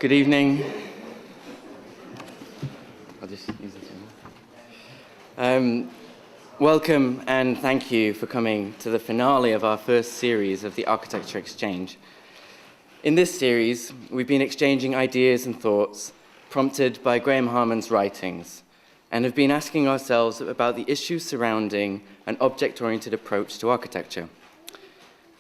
Good evening. I'll just use this one. Welcome and thank you for coming to the finale of our first series of the Architecture Exchange. In this series, we've been exchanging ideas and thoughts prompted by Graham Harman's writings and have been asking ourselves about the issues surrounding an object-oriented approach to architecture.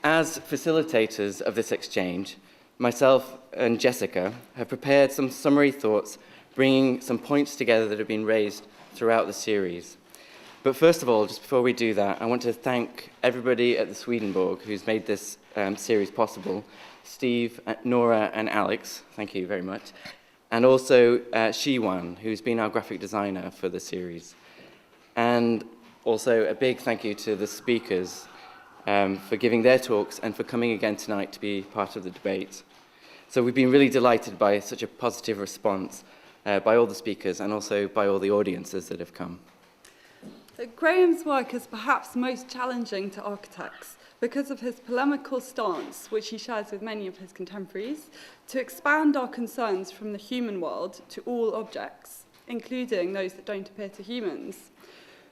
As facilitators of this exchange, myself and Jessica have prepared some summary thoughts, bringing some points together that have been raised throughout the series. But first of all, just before we do that, I want to thank everybody at the Swedenborg who's made this series possible. Steve, Nora, and Alex, thank you very much. And also Shone, who's been our graphic designer for the series. And also a big thank you to the speakers for giving their talks and for coming again tonight to be part of the debate. So we've been really delighted by such a positive response by all the speakers and also by all the audiences that have come. Graham's work is perhaps most challenging to architects because of his polemical stance, which he shares with many of his contemporaries, to expand our concerns from the human world to all objects, including those that don't appear to humans.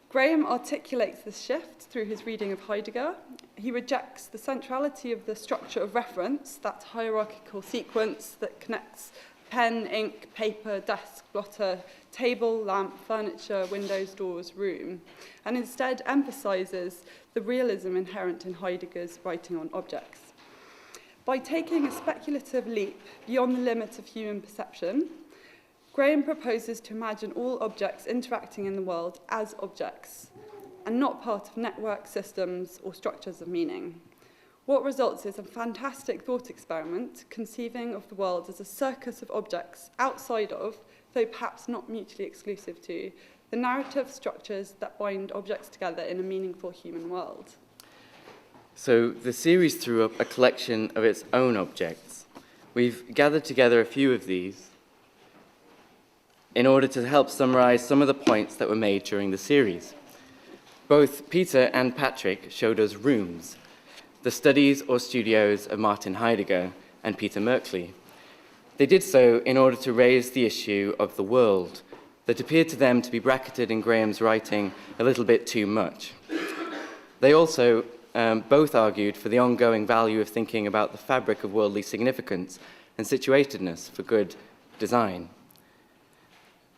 Graham articulates this shift through his reading of Heidegger. He rejects the centrality of the structure of reference, that hierarchical sequence that connects pen, ink, paper, desk, blotter, table, lamp, furniture, windows, doors, room, and instead emphasizes the realism inherent in Heidegger's writing on objects. By taking a speculative leap beyond the limits of human perception, Graham proposes to imagine all objects interacting in the world as objects, and not part of network systems or structures of meaning. What results is a fantastic thought experiment conceiving of the world as a circus of objects outside of, though perhaps not mutually exclusive to, the narrative structures that bind objects together in a meaningful human world. So the series threw up a collection of its own objects. We've gathered together a few of these in order to help summarize some of the points that were made during the series. Both Peter and Patrick showed us rooms, the studies or studios of Martin Heidegger and Peter Merkley. They did so in order to raise the issue of the world that appeared to them to be bracketed in Graham's writing a little bit too much. They also both argued for the ongoing value of thinking about the fabric of worldly significance and situatedness for good design.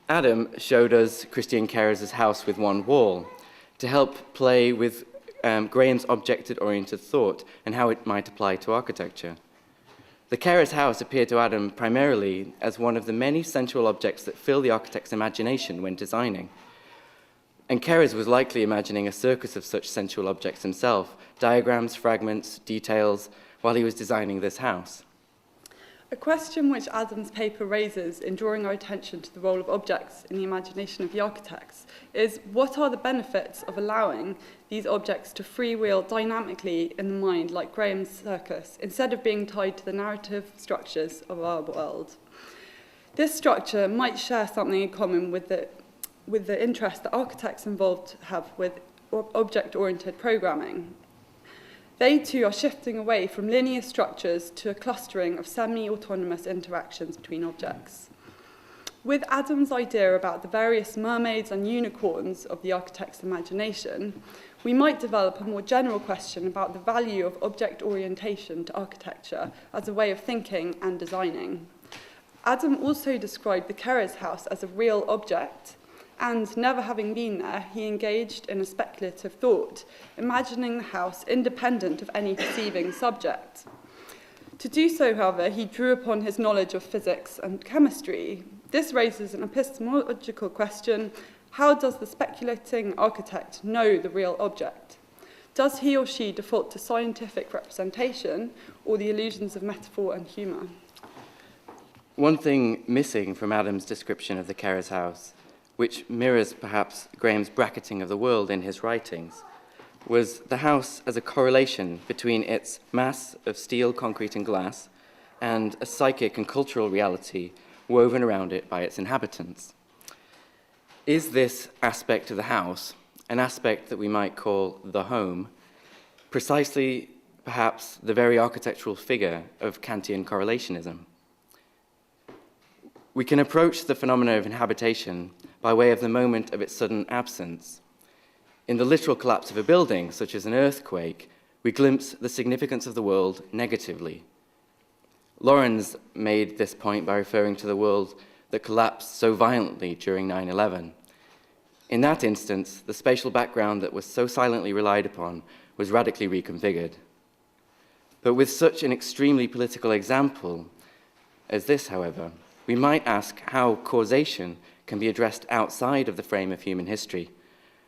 Adam showed us Christian Kerr's House with One Wall to help play with Graham's object-oriented thought and how it might apply to architecture. The Kerr's house appeared to Adam primarily as one of the many central objects that fill the architect's imagination when designing. And Kerr's was likely imagining a circus of such central objects himself, diagrams, fragments, details, while he was designing this house. A question which Adam's paper raises in drawing our attention to the role of objects in the imagination of the architects is, what are the benefits of allowing these objects to freewheel dynamically in the mind like Graham's circus, instead of being tied to the narrative structures of our world? This structure might share something in common with the interest that architects involved have with object-oriented programming. They too are shifting away from linear structures to a clustering of semi-autonomous interactions between objects. With Adam's idea about the various mermaids and unicorns of the architect's imagination, we might develop a more general question about the value of object orientation to architecture as a way of thinking and designing. Adam also described the Kerr's house as a real object, and never having been there, he engaged in a speculative thought, imagining the house independent of any perceiving subject. To do so, however, he drew upon his knowledge of physics and chemistry. This raises an epistemological question: how does the speculating architect know the real object? Does he or she default to scientific representation or the illusions of metaphor and humour? One thing missing from Adam's description of the Kerr's house, which mirrors perhaps Graham's bracketing of the world in his writings, was the house as a correlation between its mass of steel, concrete, and glass and a psychic and cultural reality woven around it by its inhabitants. Is this aspect of the house, an aspect that we might call the home, precisely perhaps the very architectural figure of Kantian correlationism? We can approach the phenomena of inhabitation by way of the moment of its sudden absence. In the literal collapse of a building, such as an earthquake, we glimpse the significance of the world negatively. Lorenz made this point by referring to the world that collapsed so violently during 9/11. In that instance, the spatial background that was so silently relied upon was radically reconfigured. But with such an extremely political example as this, however, we might ask how causation can be addressed outside of the frame of human history.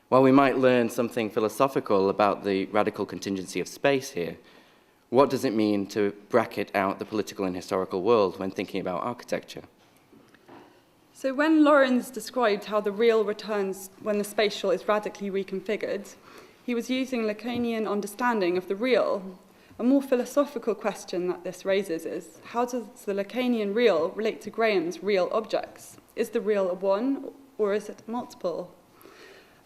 While we might learn something philosophical about the radical contingency of space here, what does it mean to bracket out the political and historical world when thinking about architecture? So when Lorenz described how the real returns when the spatial is radically reconfigured, he was using Lacanian understanding of the real. A more philosophical question that this raises is, how does the Lacanian real relate to Graham's real objects? Is the real a one, or is it multiple?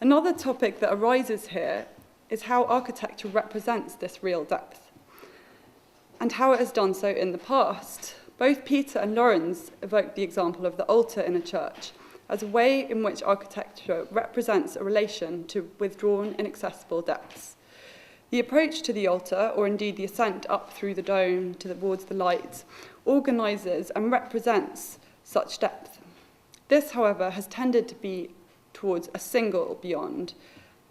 Another topic that arises here is how architecture represents this real depth, and how it has done so in the past. Both Peter and Lorenz evoke the example of the altar in a church as a way in which architecture represents a relation to withdrawn, inaccessible depths. The approach to the altar, or indeed the ascent up through the dome towards the light, organises and represents such depth. This, however, has tended to be towards a single beyond,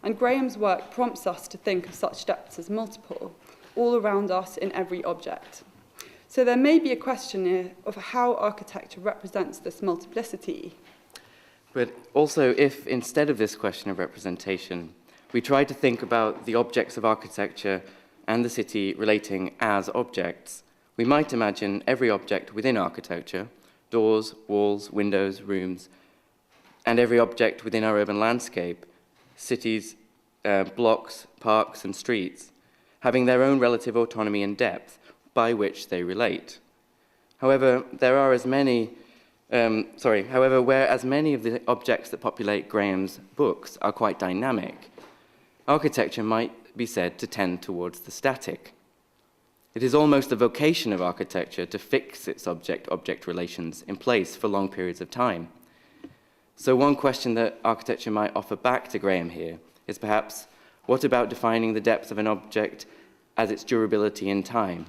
and Graham's work prompts us to think of such depths as multiple, all around us in every object. So there may be a question here of how architecture represents this multiplicity. But also, if instead of this question of representation, we try to think about the objects of architecture and the city relating as objects, we might imagine every object within architecture, doors, walls, windows, rooms, and every object within our urban landscape, cities, blocks, parks, and streets, having their own relative autonomy and depth by which they relate. However, whereas many of the objects that populate Graham's books are quite dynamic, architecture might be said to tend towards the static. It is almost the vocation of architecture to fix its object-object relations in place for long periods of time. So one question that architecture might offer back to Graham here is perhaps, what about defining the depth of an object as its durability in time?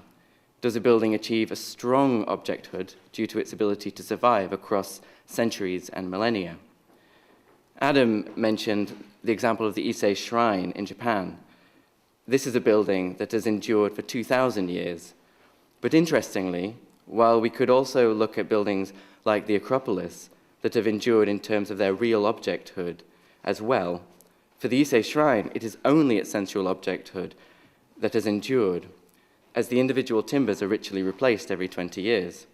Does a building achieve a strong objecthood due to its ability to survive across centuries and millennia? Adam mentioned the example of the Issei Shrine in Japan. This is a building that has endured for 2,000 years. But interestingly, while we could also look at buildings like the Acropolis that have endured in terms of their real objecthood as well, for the Issei Shrine, it is only its sensual objecthood that has endured, as the individual timbers are ritually replaced every 20 years.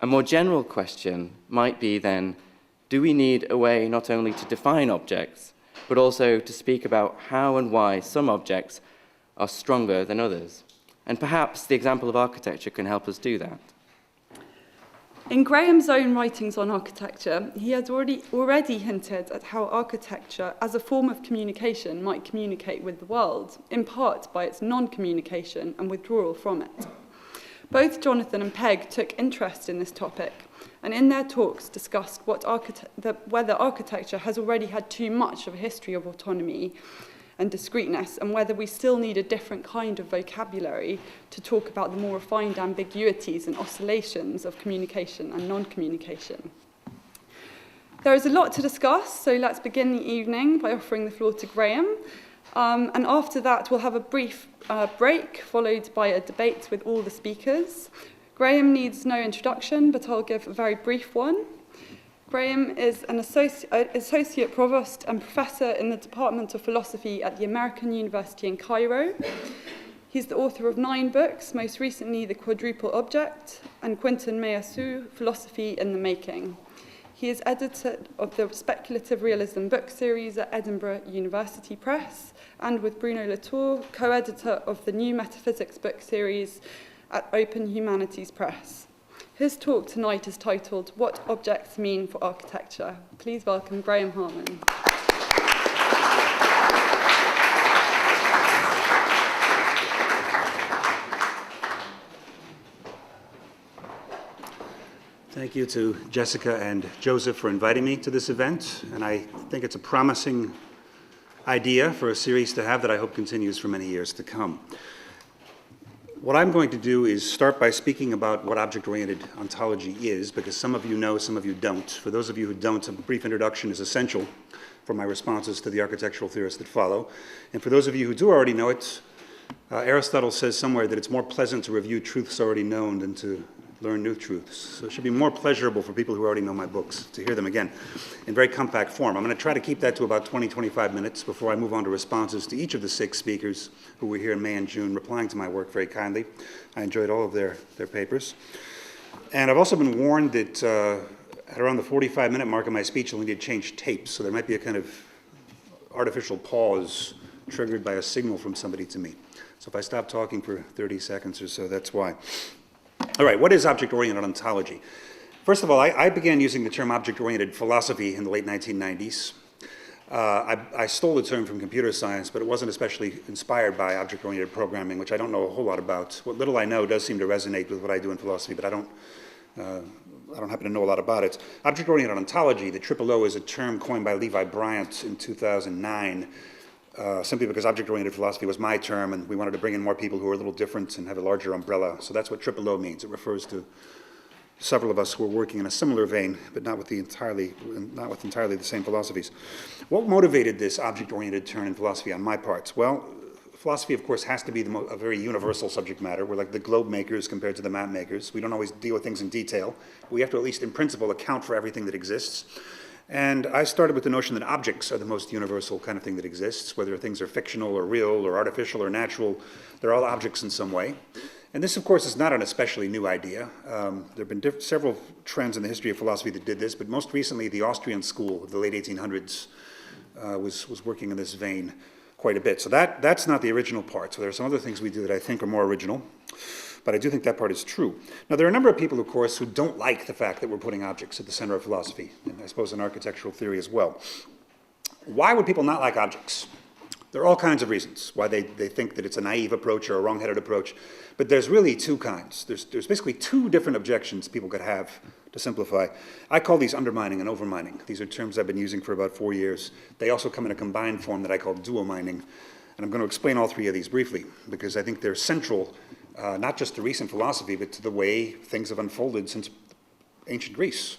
A more general question might be then, do we need a way not only to define objects, but also to speak about how and why some objects are stronger than others? And perhaps the example of architecture can help us do that. In Graham's own writings on architecture, he has already hinted at how architecture, as a form of communication, might communicate with the world, in part by its non-communication and withdrawal from it. Both Jonathan and Peg took interest in this topic, and in their talks discussed whether architecture has already had too much of a history of autonomy and discreteness, and whether we still need a different kind of vocabulary to talk about the more refined ambiguities and oscillations of communication and non-communication. There is a lot to discuss, so let's begin the evening by offering the floor to Graham. And after that, we'll have a brief break, followed by a debate with all the speakers. Graham needs no introduction, but I'll give a very brief one. Graham is an associate provost and professor in the Department of Philosophy at the American University in Cairo. He's the author of 9 books, most recently The Quadruple Object and Quinton Meillassoux, Philosophy in the Making. He is editor of the Speculative Realism book series at Edinburgh University Press, and with Bruno Latour, co-editor of the New Metaphysics book series at Open Humanities Press. His talk tonight is titled, What Objects Mean for Architecture. Please welcome Graham Harman. Thank you to Jessica and Joseph for inviting me to this event, and I think it's a promising idea for a series to have that I hope continues for many years to come. What I'm going to do is start by speaking about what object-oriented ontology is, because some of you know, some of you don't. For those of you who don't, a brief introduction is essential for my responses to the architectural theorists that follow. And for those of you who do already know it, Aristotle says somewhere that it's more pleasant to review truths already known than to learn new truths. So it should be more pleasurable for people who already know my books to hear them again in very compact form. I'm going to try to keep that to about 20, 25 minutes before I move on to responses to each of the 6 speakers who were here in May and June replying to my work very kindly. I enjoyed all of their papers. And I've also been warned that at around the 45-minute mark of my speech, I'll need to change tapes, so there might be a kind of artificial pause triggered by a signal from somebody to me. So if I stop talking for 30 seconds or so, that's why. All right, what is object-oriented ontology? First of all, I began using the term object-oriented philosophy in the late 1990s. I stole the term from computer science, but it wasn't especially inspired by object-oriented programming, which I don't know a whole lot about. What little I know does seem to resonate with what I do in philosophy, but I don't happen to know a lot about it. Object-oriented ontology, the triple O, is a term coined by Levi Bryant in 2009, simply because object-oriented philosophy was my term, and we wanted to bring in more people who are a little different and have a larger umbrella. So that's what triple O means. It refers to several of us who are working in a similar vein, but not with entirely the same philosophies. What motivated this object-oriented turn in philosophy on my part? Well, philosophy, of course, has to be a very universal subject matter. We're like the globe makers compared to the map makers. We don't always deal with things in detail. We have to, at least in principle, account for everything that exists. And I started with the notion that objects are the most universal kind of thing that exists, whether things are fictional or real or artificial or natural. They're all objects in some way. And this, of course, is not an especially new idea. There have been several trends in the history of philosophy that did this, but most recently the Austrian school of the late 1800s was working in this vein quite a bit. So that's not the original part. So there are some other things we do that I think are more original, but I do think that part is true. Now, there are a number of people, of course, who don't like the fact that we're putting objects at the center of philosophy, and I suppose in architectural theory as well. Why would people not like objects? There are all kinds of reasons why they think that it's a naive approach or a wrong-headed approach, but there's really 2 kinds. There's basically 2 different objections people could have, to simplify. I call these undermining and overmining. These are terms I've been using for about 4 years. They also come in a combined form that I call duomining, and I'm going to explain all 3 of these briefly, because I think they're central not just to recent philosophy, but to the way things have unfolded since ancient Greece,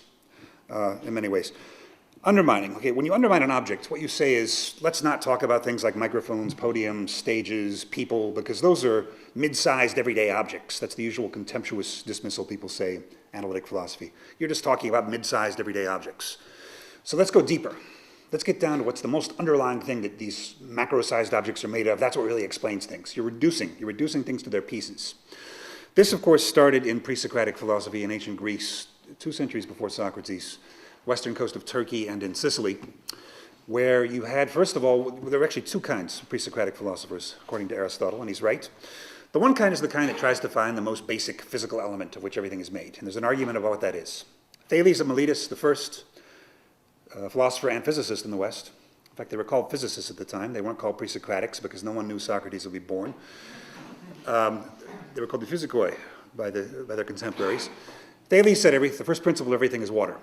in many ways. Undermining. Okay, when you undermine an object, what you say is, let's not talk about things like microphones, podiums, stages, people, because those are mid-sized everyday objects. That's the usual contemptuous dismissal people say in analytic philosophy. You're just talking about mid-sized everyday objects. So let's go deeper. Let's get down to what's the most underlying thing that these macro-sized objects are made of. That's what really explains things. You're reducing things to their pieces. This, of course, started in pre-Socratic philosophy in ancient Greece, 2 centuries before Socrates, western coast of Turkey and in Sicily, where you had, first of all, there were actually 2 kinds of pre-Socratic philosophers, according to Aristotle, and he's right. The one kind is the kind that tries to find the most basic physical element of which everything is made, and there's an argument about what that is. Thales of Miletus, the first philosopher and physicist in the West. In fact, they were called physicists at the time. They weren't called pre-Socratics because no one knew Socrates would be born. They were called the physikoi by their contemporaries. Thales said the first principle of everything is water.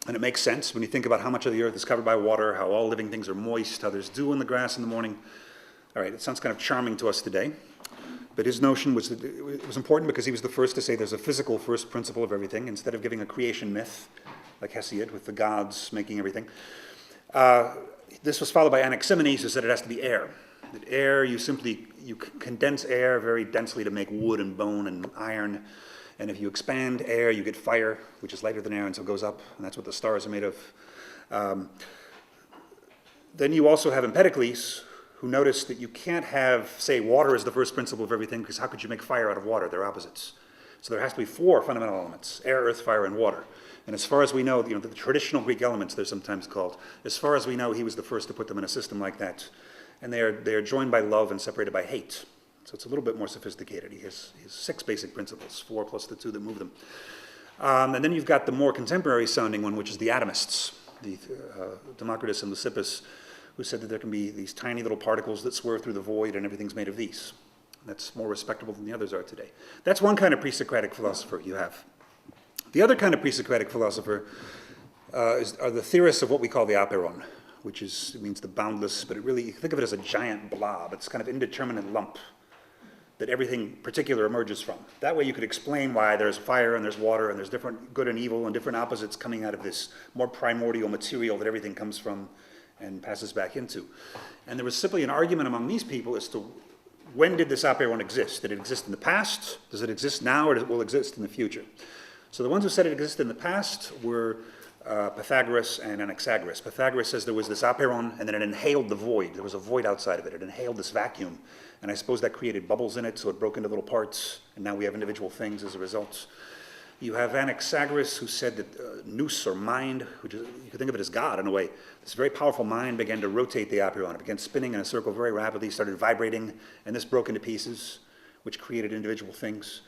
And it makes sense when you think about how much of the earth is covered by water, how all living things are moist, how there's dew in the grass in the morning. All right, it sounds kind of charming to us today. But his notion was that it was important because he was the first to say there's a physical first principle of everything, instead of giving a creation myth, like Hesiod, with the gods making everything. This was followed by Anaximenes, who said it has to be air. That air, you condense air very densely to make wood and bone and iron. And if you expand air, you get fire, which is lighter than air, and so it goes up, and that's what the stars are made of. Then you also have Empedocles, who noticed that you can't have, say, water as the first principle of everything, because how could you make fire out of water? They're opposites. So there has to be 4 fundamental elements: air, earth, fire, and water. And as far as we know, the traditional Greek elements, they're sometimes called, as far as we know, he was the first to put them in a system like that. And they are joined by love and separated by hate. So it's a little bit more sophisticated. He has 6 basic principles, 4 plus the 2 that move them. And then you've got the more contemporary sounding one, which is the atomists, the Democritus and Leucippus, who said that there can be these tiny little particles that swerve through the void and everything's made of these. That's more respectable than the others are today. That's one kind of pre-Socratic philosopher you have. The other kind of pre-Socratic philosopher are the theorists of what we call the aperon, which means the boundless, but think of it as a giant blob. It's kind of indeterminate lump that everything particular emerges from. That way you could explain why there's fire and there's water and there's different good and evil and different opposites coming out of this more primordial material that everything comes from and passes back into. And there was simply an argument among these people as to when did this aperon exist? Did it exist in the past? Does it exist now, or will it exist in the future? So the ones who said it existed in the past were Pythagoras and Anaxagoras. Pythagoras says there was this aperon and then it inhaled the void. There was a void outside of it. It inhaled this vacuum. And I suppose that created bubbles in it, so it broke into little parts, and now we have individual things as a result. You have Anaxagoras, who said that nous, or mind, which is, you could think of it as God in a way, this very powerful mind began to rotate the aperon. It began spinning in a circle very rapidly, started vibrating, and this broke into pieces, which created individual things.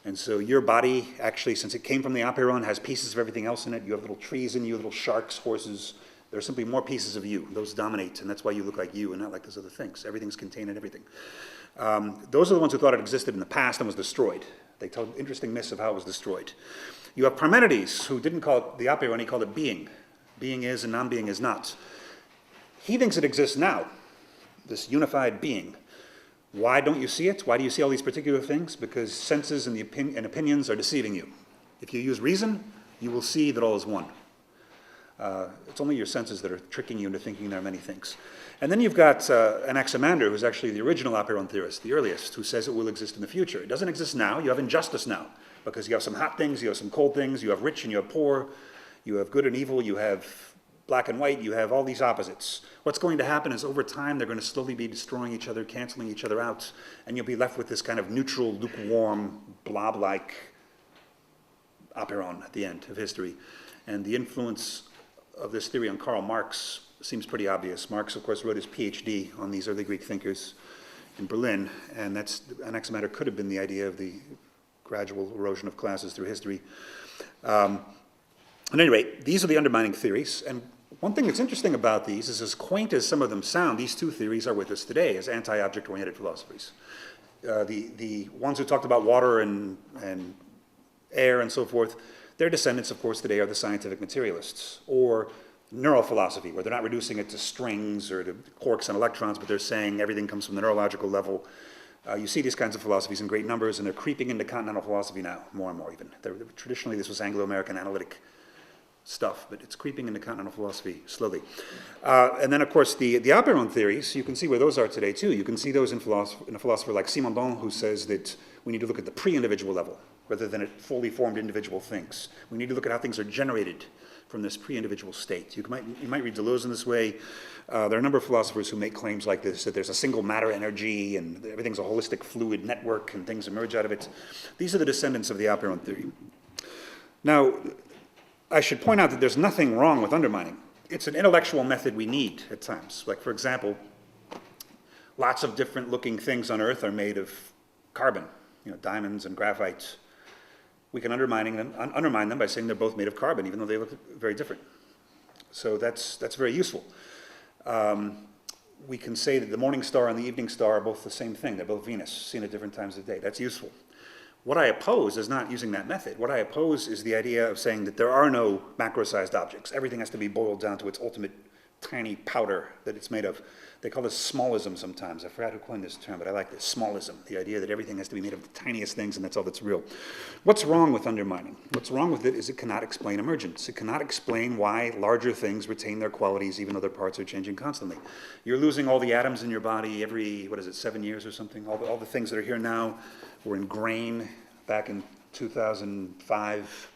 And so your body, actually, since it came from the aperon, has pieces of everything else in it. You have little trees in you, little sharks, horses. There are simply more pieces of you. Those dominate, and that's why you look like you and not like those other things. Everything's contained in everything. Those are the ones who thought it existed in the past and was destroyed. They told interesting myths of how it was destroyed. You have Parmenides, who didn't call it the aperon, he called it being. Being is and non-being is not. He thinks it exists now, this unified being. Why don't you see it? Why do you see all these particular things? Because senses and opinions are deceiving you. If you use reason, you will see that all is one. It's only your senses that are tricking you into thinking there are many things. And then you've got Anaximander, who's actually the original aperon theorist, the earliest, who says it will exist in the future. It doesn't exist now. You have injustice now, because you have some hot things, you have some cold things, you have rich and you have poor, you have good and evil, you have black and white, you have all these opposites. What's going to happen is over time they're going to slowly be destroying each other, canceling each other out, and you'll be left with this kind of neutral, lukewarm, blob-like aperon at the end of history. And the influence of this theory on Karl Marx seems pretty obvious. Marx, of course, wrote his PhD on these early Greek thinkers in Berlin, and Anaximander could have been the idea of the gradual erosion of classes through history. At any rate, these are the undermining theories, and one thing that's interesting about these is, as quaint as some of them sound, these two theories are with us today as anti-object-oriented philosophies. The ones who talked about water and air and so forth, their descendants, of course, today are the scientific materialists, or neural philosophy, where they're not reducing it to strings or to quarks and electrons, but they're saying everything comes from the neurological level. You see these kinds of philosophies in great numbers, and they're creeping into continental philosophy now, more and more even. Traditionally, this was Anglo-American analytic stuff, but it's creeping into continental philosophy slowly. And then, of course, the aperon theories, you can see where those are today, too. You can see those in a philosopher like Simondon, who says that we need to look at the pre-individual level, rather than at fully formed individual things. We need to look at how things are generated from this pre-individual state. You might read Deleuze in this way. There are a number of philosophers who make claims like this, that there's a single matter energy and everything's a holistic fluid network and things emerge out of it. These are the descendants of the aperon theory. Now, I should point out that there's nothing wrong with undermining. It's an intellectual method we need at times. Like, for example, lots of different looking things on Earth are made of carbon, diamonds and graphite. We can undermine them by saying they're both made of carbon, even though they look very different. So that's very useful. We can say that the morning star and the evening star are both the same thing. They're both Venus, seen at different times of the day. That's useful. What I oppose is not using that method. What I oppose is the idea of saying that there are no macro-sized objects. Everything has to be boiled down to its ultimate tiny powder that it's made of. They call this smallism sometimes. I forgot who coined this term, but I like this, smallism, the idea that everything has to be made of the tiniest things and that's all that's real. What's wrong with undermining? What's wrong with it is it cannot explain emergence. It cannot explain why larger things retain their qualities even though their parts are changing constantly. You're losing all the atoms in your body every, 7 years or something? All the things that are here now were in grain back in 2005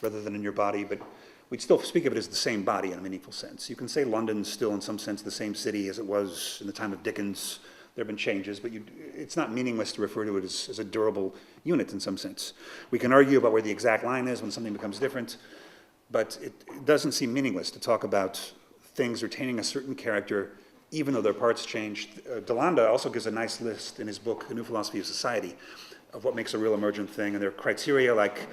rather than in your body, but we'd still speak of it as the same body in a meaningful sense. You can say London's still in some sense the same city as it was in the time of Dickens. There have been changes, but it's not meaningless to refer to it as a durable unit in some sense. We can argue about where the exact line is when something becomes different, but it doesn't seem meaningless to talk about things retaining a certain character even though their parts change. Delanda also gives a nice list in his book, A New Philosophy of Society, of what makes a real emergent thing, and there are criteria like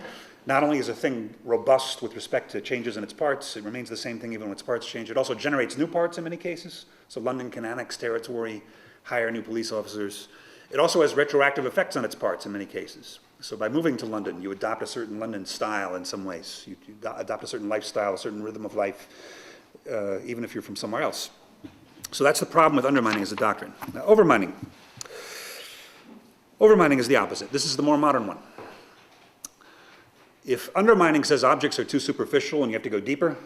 not only is a thing robust with respect to changes in its parts, it remains the same thing even when its parts change. It also generates new parts in many cases. So London can annex territory, hire new police officers. It also has retroactive effects on its parts in many cases. So by moving to London, you adopt a certain London style in some ways. You adopt a certain lifestyle, a certain rhythm of life, even if you're from somewhere else. So that's the problem with undermining as a doctrine. Now, overmining. Overmining is the opposite. This is the more modern one. If undermining says objects are too superficial and you have to go deeper,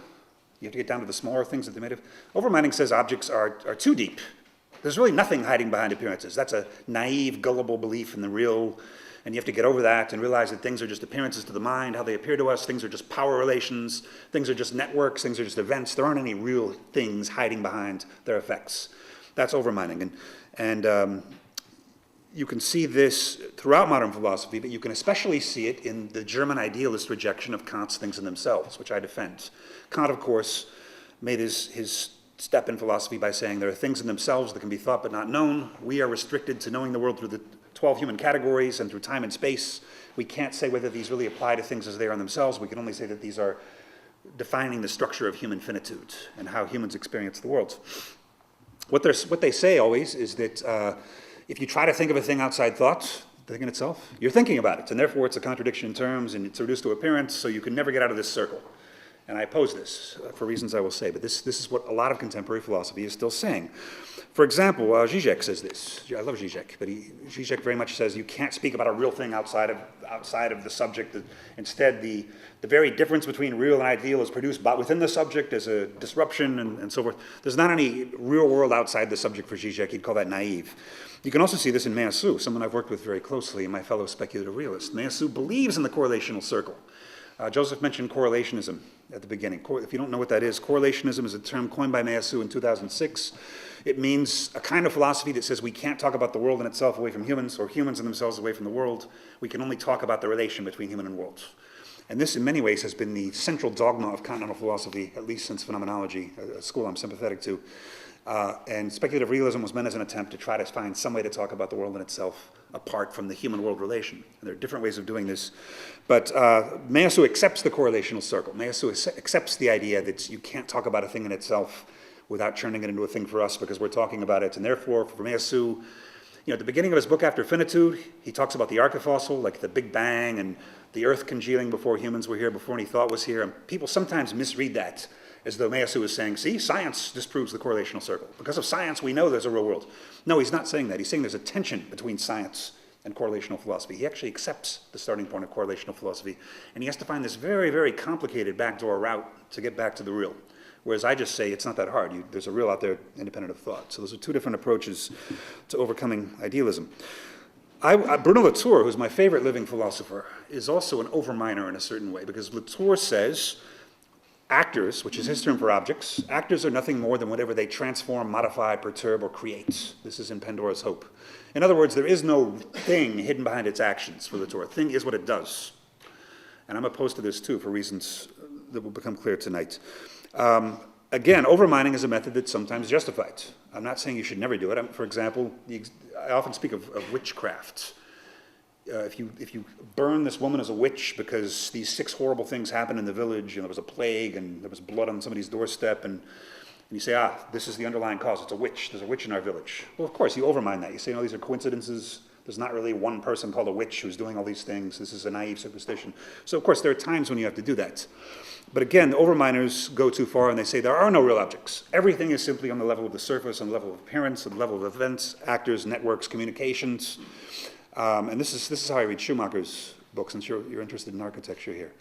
you have to get down to the smaller things that they're made of, overmining says objects are too deep. There's really nothing hiding behind appearances. That's a naive, gullible belief in the real, and you have to get over that and realize that things are just appearances to the mind, how they appear to us, things are just power relations, things are just networks, things are just events. There aren't any real things hiding behind their effects. That's overmining. And you can see this throughout modern philosophy, but you can especially see it in the German idealist rejection of Kant's things in themselves, which I defend. Kant, of course, made his step in philosophy by saying there are things in themselves that can be thought but not known. We are restricted to knowing the world through the 12 human categories and through time and space. We can't say whether these really apply to things as they are in themselves. We can only say that these are defining the structure of human finitude and how humans experience the world. What they say always is that if you try to think of a thing outside thought, the thing in itself, you're thinking about it, and therefore it's a contradiction in terms, and it's reduced to appearance, so you can never get out of this circle. And I oppose this for reasons I will say, but this is what a lot of contemporary philosophy is still saying. For example, Zizek says this. I love Zizek, but Zizek very much says you can't speak about a real thing outside of the subject. Instead, the very difference between real and ideal is produced within the subject as a disruption and so forth. There's not any real world outside the subject for Zizek. He'd call that naive. You can also see this in Meillassoux, someone I've worked with very closely, and my fellow speculative realist. Meillassoux believes in the correlational circle. Joseph mentioned correlationism at the beginning. If you don't know what that is, correlationism is a term coined by Meillassoux in 2006. It means a kind of philosophy that says we can't talk about the world in itself away from humans, or humans in themselves away from the world. We can only talk about the relation between human and world. And this, in many ways, has been the central dogma of continental philosophy, at least since phenomenology, a school I'm sympathetic to. And speculative realism was meant as an attempt to try to find some way to talk about the world in itself apart from the human-world relation. And there are different ways of doing this. But Meillassoux accepts the correlational circle. Meillassoux accepts the idea that you can't talk about a thing in itself without turning it into a thing for us because we're talking about it. And therefore, for Meillassoux, at the beginning of his book, After Finitude, he talks about the archifossil, like the Big Bang and the Earth congealing before humans were here, before any thought was here. And people sometimes misread that as though Meillassoux is saying, see, science disproves the correlational circle. Because of science, we know there's a real world. No, he's not saying that. He's saying there's a tension between science and correlational philosophy. He actually accepts the starting point of correlational philosophy, and he has to find this very, very complicated backdoor route to get back to the real. Whereas I just say it's not that hard. There's a real out there independent of thought. So those are two different approaches to overcoming idealism. Bruno Latour, who's my favorite living philosopher, is also an overminer in a certain way, because Latour says actors, which is his term for objects, actors are nothing more than whatever they transform, modify, perturb, or create. This is in Pandora's Hope. In other words, there is no thing hidden behind its actions for Latour. A thing is what it does. And I'm opposed to this too for reasons that will become clear tonight. Again, overmining is a method that's sometimes justified. I'm not saying you should never do it. For example, I often speak of witchcraft. If you burn this woman as a witch because these 6 horrible things happened in the village, and there was a plague, and there was blood on somebody's doorstep, and you say, this is the underlying cause, it's a witch, there's a witch in our village. Well, of course, you overmine that. You say, no, these are coincidences. There's not really one person called a witch who's doing all these things. This is a naive superstition. So, of course, there are times when you have to do that. But again, the overminers go too far, and they say there are no real objects. Everything is simply on the level of the surface, on the level of appearance, on the level of events, actors, networks, communications. And this is how I read Schumacher's book, since you're interested in architecture here.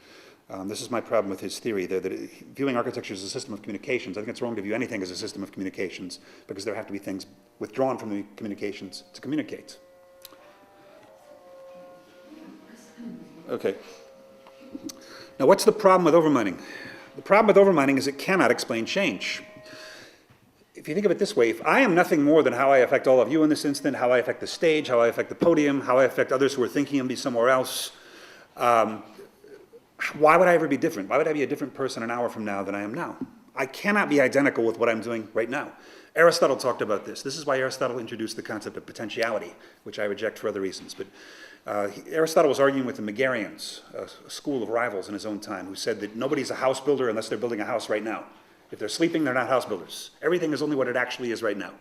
This is my problem with his theory, that viewing architecture as a system of communications, I think it's wrong to view anything as a system of communications, because there have to be things withdrawn from the communications to communicate. Okay. Now, what's the problem with overmining? The problem with overmining is it cannot explain change. If you think of it this way, if I am nothing more than how I affect all of you in this instant, how I affect the stage, how I affect the podium, how I affect others who are thinking of me somewhere else, why would I ever be different? Why would I be a different person an hour from now than I am now? I cannot be identical with what I'm doing right now. Aristotle talked about this. This is why Aristotle introduced the concept of potentiality, which I reject for other reasons. But Aristotle was arguing with the Megarians, a school of rivals in his own time, who said that nobody's a house builder unless they're building a house right now. If they're sleeping, they're not house builders. Everything is only what it actually is right now.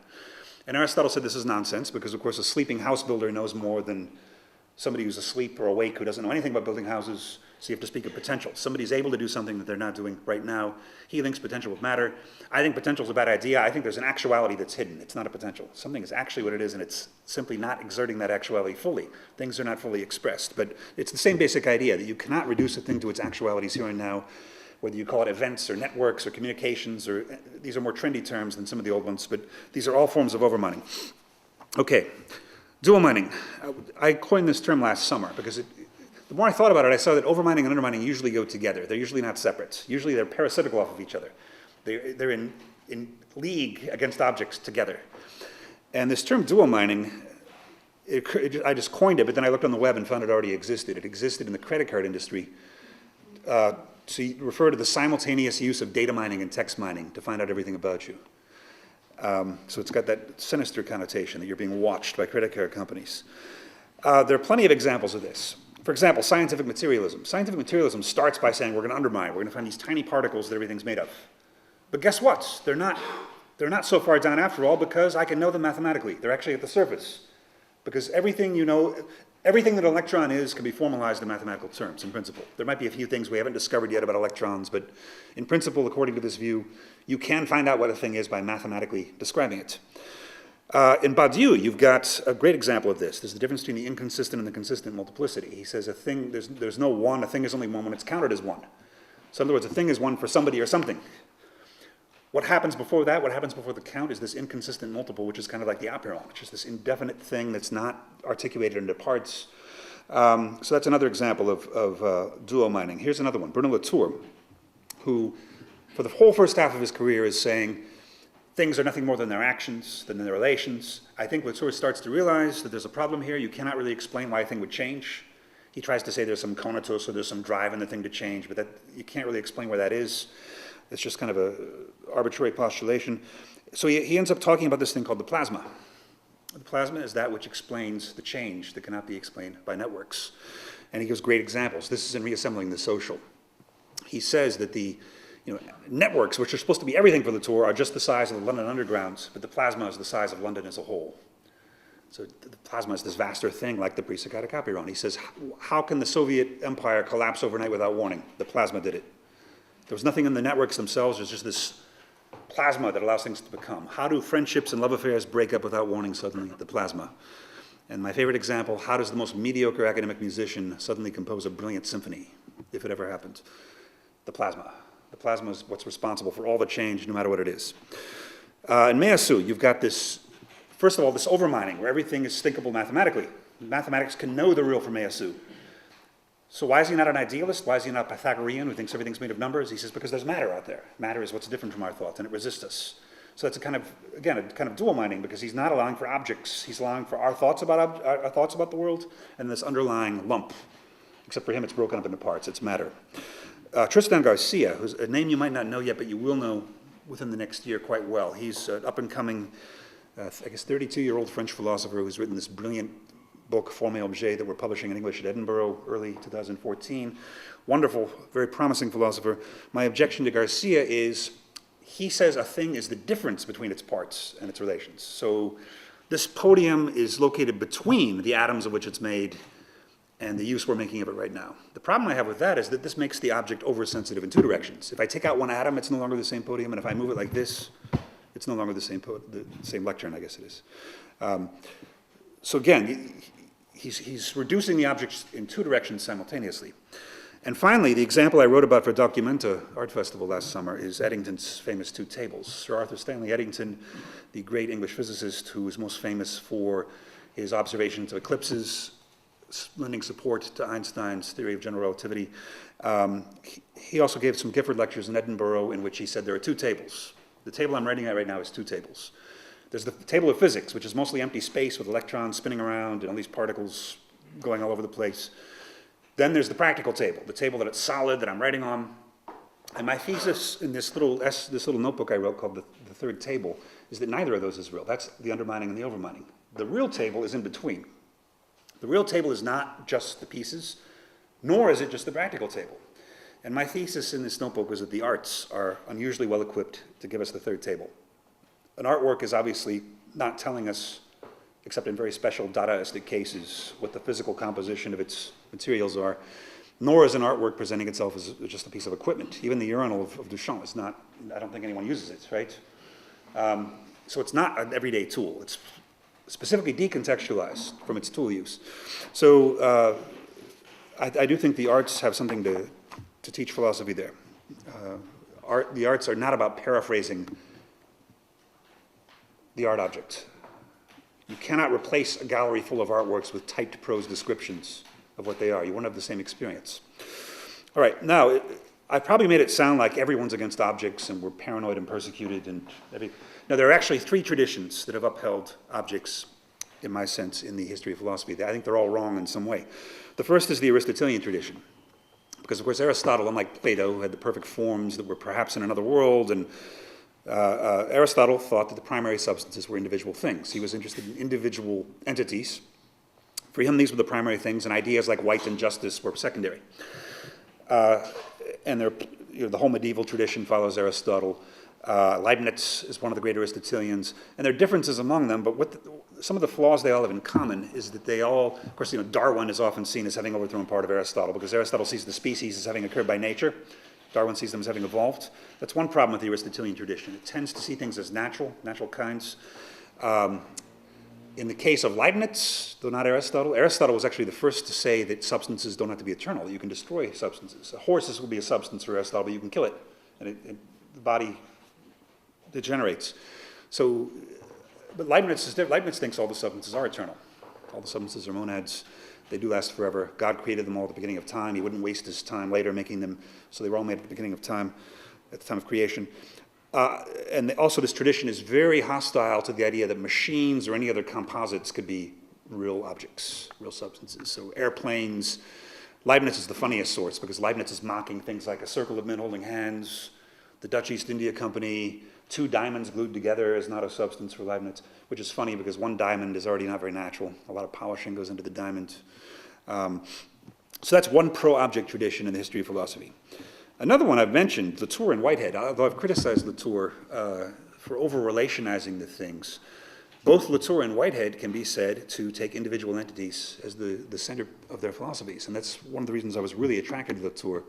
And Aristotle said this is nonsense because, of course, a sleeping house builder knows more than somebody who's asleep or awake who doesn't know anything about building houses. So you have to speak of potential. Somebody's able to do something that they're not doing right now. He links potential with matter. I think potential is a bad idea. I think there's an actuality that's hidden. It's not a potential. Something is actually what it is, and it's simply not exerting that actuality fully. Things are not fully expressed. But it's the same basic idea that you cannot reduce a thing to its actualities here and now, whether you call it events or networks or communications, or these are more trendy terms than some of the old ones, but these are all forms of overmining. Okay, dual mining. I coined this term last summer because the more I thought about it, I saw that overmining and undermining usually go together. They're usually not separate. Usually they're parasitical off of each other. They're in league against objects together. And this term dual mining, I just coined it, but then I looked on the web and found it already existed. It existed in the credit card industry. So you refer to the simultaneous use of data mining and text mining to find out everything about you. So it's got that sinister connotation that you're being watched by credit card companies. There are plenty of examples of this. For example, scientific materialism. Scientific materialism starts by saying we're going to undermine. We're going to find these tiny particles that everything's made of. But guess what? They're not so far down after all because I can know them mathematically. They're actually at the surface. Because everything you know, everything that an electron is can be formalized in mathematical terms, in principle. There might be a few things we haven't discovered yet about electrons, but in principle, according to this view, you can find out what a thing is by mathematically describing it. In Badiou, you've got a great example of this. There's the difference between the inconsistent and the consistent multiplicity. He says a thing, there's no one, a thing is only one when it's counted as one. So in other words, a thing is one for somebody or something. What happens before that, what happens before the count is this inconsistent multiple, which is kind of like the apeiron, which is this indefinite thing that's not articulated into parts. So that's another example of dual mining. Here's another one, Bruno Latour, who for the whole first half of his career is saying, things are nothing more than their actions, than their relations. I think Latour starts to realize that there's a problem here. You cannot really explain why a thing would change. He tries to say there's some conatus or there's some drive in the thing to change, but that you can't really explain where that is. It's just kind of an arbitrary postulation. So he ends up talking about this thing called the plasma. The plasma is that which explains the change that cannot be explained by networks. And he gives great examples. This is in Reassembling the Social. He says that the networks, which are supposed to be everything for Latour, are just the size of the London Underground, but the plasma is the size of London as a whole. So the plasma is this vaster thing like the pre-Socratic apeiron. He says, how can the Soviet Empire collapse overnight without warning? The plasma did it. There was nothing in the networks themselves, there's just this plasma that allows things to become. How do friendships and love affairs break up without warning suddenly? The plasma. And my favorite example, how does the most mediocre academic musician suddenly compose a brilliant symphony, if it ever happened? The plasma. The plasma is what's responsible for all the change, no matter what it is. In Meillassoux, you've got this, first of all, this overmining, where everything is thinkable mathematically. Mathematics can know the real from Meillassoux. So why is he not an idealist? Why is he not a Pythagorean who thinks everything's made of numbers? He says, because there's matter out there. Matter is what's different from our thoughts, and it resists us. So that's a kind of dual mining, because he's not allowing for objects. He's allowing for our thoughts about the world, and this underlying lump. Except for him, it's broken up into parts. It's matter. Tristan Garcia, who's a name you might not know yet, but you will know within the next year quite well. He's an up-and-coming, I guess, 32-year-old French philosopher who's written this brilliant book, Forme Objet, that we're publishing in English at Edinburgh early 2014. Wonderful, very promising philosopher. My objection to Garcia is he says a thing is the difference between its parts and its relations. So this podium is located between the atoms of which it's made and the use we're making of it right now. The problem I have with that is that this makes the object oversensitive in two directions. If I take out one atom, it's no longer the same podium, and if I move it like this, it's no longer the same lectern, I guess it is. So again, he's reducing the objects in two directions simultaneously. And finally, the example I wrote about for Documenta Art Festival last summer is Eddington's famous two tables. Sir Arthur Stanley Eddington, the great English physicist who is most famous for his observations of eclipses, lending support to Einstein's theory of general relativity. He also gave some Gifford lectures in Edinburgh in which he said there are two tables. The table I'm writing at right now is two tables. There's the table of physics, which is mostly empty space with electrons spinning around and all these particles going all over the place. Then there's the practical table, the table that it's solid, that I'm writing on. And my thesis in this little notebook I wrote called the Third Table is that neither of those is real. That's the undermining and the overmining. The real table is in between. The real table is not just the pieces, nor is it just the practical table. And my thesis in this notebook was that the arts are unusually well equipped to give us the third table. An artwork is obviously not telling us except in very special Dadaistic cases, what the physical composition of its materials are, nor is an artwork presenting itself as just a piece of equipment. Even the urinal of Duchamp is not, I don't think anyone uses it, right? So it's not an everyday tool. It's specifically decontextualized from its tool use. So I do think the arts have something to teach philosophy there. The arts are not about paraphrasing the art object. You cannot replace a gallery full of artworks with typed prose descriptions of what they are. You won't have the same experience. All right, now, I probably made it sound like everyone's against objects and we're paranoid and persecuted. Now, there are actually three traditions that have upheld objects, in my sense, in the history of philosophy. I think they're all wrong in some way. The first is the Aristotelian tradition. Because, of course, Aristotle, unlike Plato, had the perfect forms that were perhaps in another world, and Aristotle thought that the primary substances were individual things. He was interested in individual entities. For him, these were the primary things, and ideas like white and justice were secondary. And the whole medieval tradition follows Aristotle. Leibniz is one of the great Aristotelians, and there are differences among them, but some of the flaws they all have in common is that they all, of course, Darwin is often seen as having overthrown part of Aristotle, because Aristotle sees the species as having occurred by nature. Darwin sees them as having evolved. That's one problem with the Aristotelian tradition. It tends to see things as natural kinds. In the case of Leibniz, though not Aristotle, Aristotle was actually the first to say that substances don't have to be eternal. You can destroy substances. A horse will be a substance for Aristotle, but you can kill it, and the body degenerates. So, but Leibniz thinks all the substances are eternal. All the substances are monads. They do last forever. God created them all at the beginning of time. He wouldn't waste his time later making them, so they were all made at the beginning of time, at the time of creation. And also this tradition is very hostile to the idea that machines or any other composites could be real objects, real substances. So airplanes, Leibniz is the funniest source because Leibniz is mocking things like a circle of men holding hands, the Dutch East India Company, two diamonds glued together is not a substance for Leibniz, which is funny because one diamond is already not very natural. A lot of polishing goes into the diamond. So that's one pro-object tradition in the history of philosophy. Another one I've mentioned, Latour and Whitehead, although I've criticized Latour for over-relationizing the things. Both Latour and Whitehead can be said to take individual entities as the center of their philosophies, and that's one of the reasons I was really attracted to Latour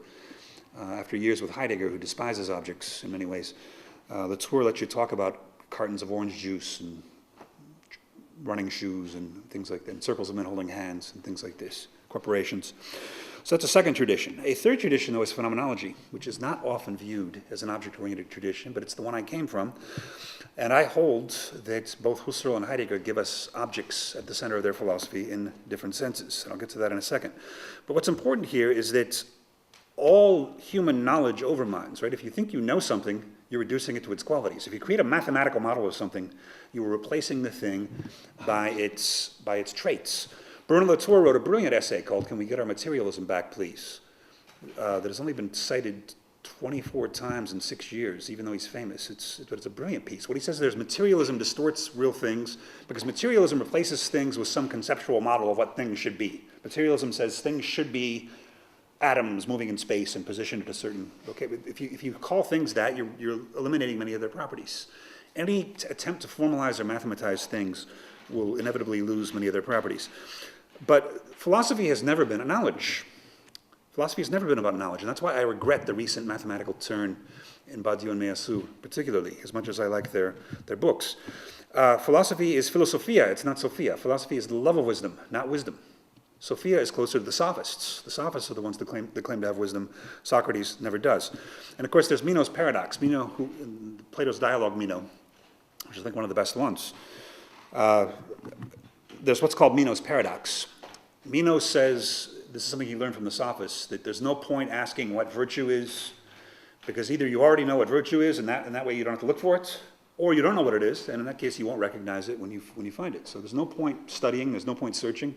after years with Heidegger, who despises objects in many ways. Latour lets you talk about cartons of orange juice and running shoes and things like that, and circles of men holding hands and things like this, corporations. So that's a second tradition. A third tradition, though, is phenomenology, which is not often viewed as an object-oriented tradition, but it's the one I came from. And I hold that both Husserl and Heidegger give us objects at the center of their philosophy in different senses. And I'll get to that in a second. But what's important here is that all human knowledge overmines, right? If you think you know something, you're reducing it to its qualities. If you create a mathematical model of something, you are replacing the thing by its traits. Bernard Latour wrote a brilliant essay called "Can We Get Our Materialism Back, Please?" That has only been cited 24 times in 6 years, even though he's famous. But it's a brilliant piece. What he says is materialism distorts real things because materialism replaces things with some conceptual model of what things should be. Materialism says things should be atoms moving in space and positioned at a certain, okay, but if you call things that, you're eliminating many of their properties. Any attempt to formalize or mathematize things will inevitably lose many of their properties. But philosophy has never been a knowledge. Philosophy has never been about knowledge, and that's why I regret the recent mathematical turn in Badiou and Meillassoux, particularly, as much as I like their books. Philosophy is philosophia, it's not sophia. Philosophy is the love of wisdom, not wisdom. Sophia is closer to the sophists. The sophists are the ones that claim to have wisdom. Socrates never does. And of course, there's Meno's paradox. Meno, in Plato's dialogue, Meno, which is I think one of the best ones. There's what's called Meno's paradox. Meno says, this is something he learned from the sophists, that there's no point asking what virtue is, because either you already know what virtue is, and that way you don't have to look for it, or you don't know what it is, and in that case you won't recognize it when you find it. So there's no point studying, there's no point searching.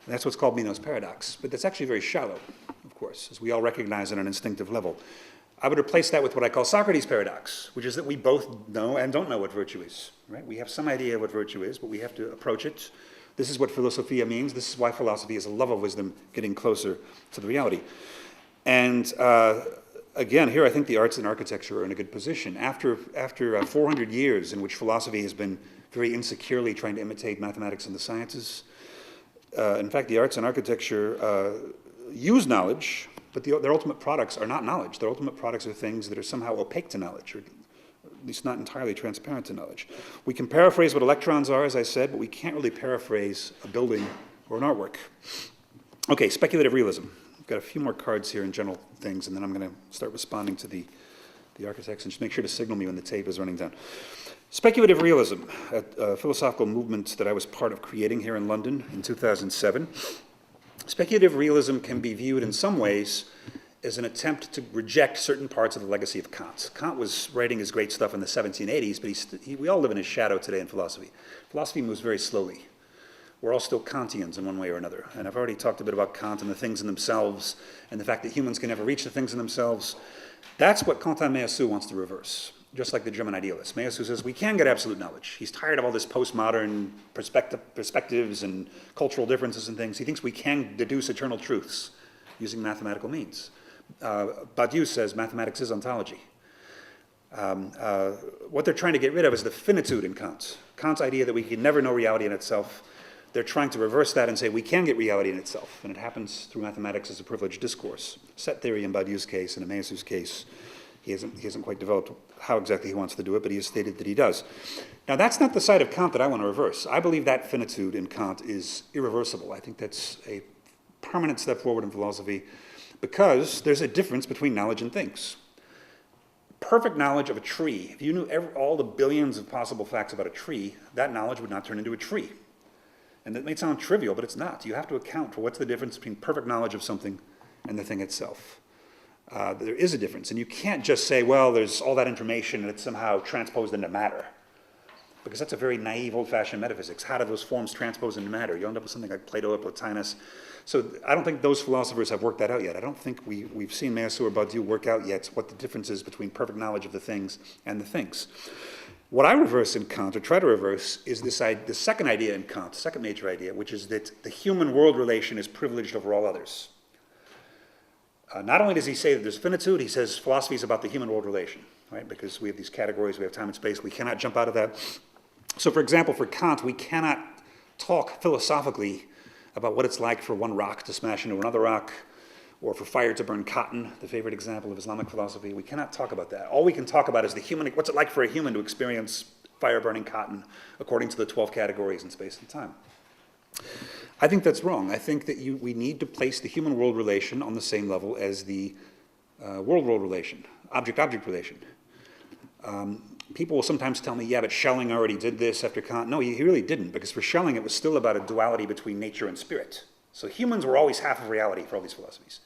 And that's what's called Meno's paradox. But that's actually very shallow, of course, as we all recognize at an instinctive level. I would replace that with what I call Socrates' paradox, which is that we both know and don't know what virtue is. Right? We have some idea of what virtue is, but we have to approach it. This is what philosophia means. This is why philosophy is a love of wisdom, getting closer to the reality. And again, here I think the arts and architecture are in a good position. After 400 years in which philosophy has been very insecurely trying to imitate mathematics and the sciences, in fact, the arts and architecture use knowledge, but their ultimate products are not knowledge. Their ultimate products are things that are somehow opaque to knowledge, or at least not entirely transparent to knowledge. We can paraphrase what electrons are, as I said, but we can't really paraphrase a building or an artwork. Okay, speculative realism. I've got a few more cards here in general things, and then I'm going to start responding to the architects, and just make sure to signal me when the tape is running down. Speculative realism, a philosophical movement that I was part of creating here in London in 2007. Speculative realism can be viewed in some ways as an attempt to reject certain parts of the legacy of Kant. Kant was writing his great stuff in the 1780s, but we all live in his shadow today in philosophy. Philosophy moves very slowly. We're all still Kantians in one way or another. And I've already talked a bit about Kant and the things in themselves, and the fact that humans can never reach the things in themselves. That's what Quentin Meillassoux wants to reverse, just like the German idealist. Meillassoux says we can get absolute knowledge. He's tired of all this postmodern perspectives and cultural differences and things. He thinks we can deduce eternal truths using mathematical means. Badiou says mathematics is ontology. What they're trying to get rid of is the finitude in Kant. Kant's idea that we can never know reality in itself. They're trying to reverse that and say we can get reality in itself, and it happens through mathematics as a privileged discourse. Set theory in Badiou's case and in Meillassoux' case, he hasn't quite developed how exactly he wants to do it, but he has stated that he does. Now, that's not the side of Kant that I want to reverse. I believe that finitude in Kant is irreversible. I think that's a permanent step forward in philosophy because there's a difference between knowledge and things. Perfect knowledge of a tree, if you knew all the billions of possible facts about a tree, that knowledge would not turn into a tree. And that may sound trivial, but it's not. You have to account for what's the difference between perfect knowledge of something and the thing itself. There is a difference, and you can't just say, well, there's all that information and it's somehow transposed into matter. Because that's a very naive, old-fashioned metaphysics. How do those forms transpose into matter? You end up with something like Plato or Plotinus. So I don't think those philosophers have worked that out yet. I don't think we've seen Meillassoux or Badiou work out yet what the difference is between perfect knowledge of the things and the things. What I reverse in Kant, or try to reverse, is the second idea in Kant, the second major idea, which is that the human-world relation is privileged over all others. Not only does he say that there's finitude, he says philosophy is about the human-world relation, right? Because we have these categories, we have time and space, we cannot jump out of that. So for example, for Kant, we cannot talk philosophically about what it's like for one rock to smash into another rock, or for fire to burn cotton, the favorite example of Islamic philosophy. We cannot talk about that. All we can talk about is what's it like for a human to experience fire burning cotton according to the 12 categories in space and time. I think that's wrong. I think that we need to place the human-world relation on the same level as the world-world relation, object-object relation. People will sometimes tell me, yeah, but Schelling already did this after Kant. No, he really didn't, because for Schelling it was still about a duality between nature and spirit. So humans were always half of reality for all these philosophies.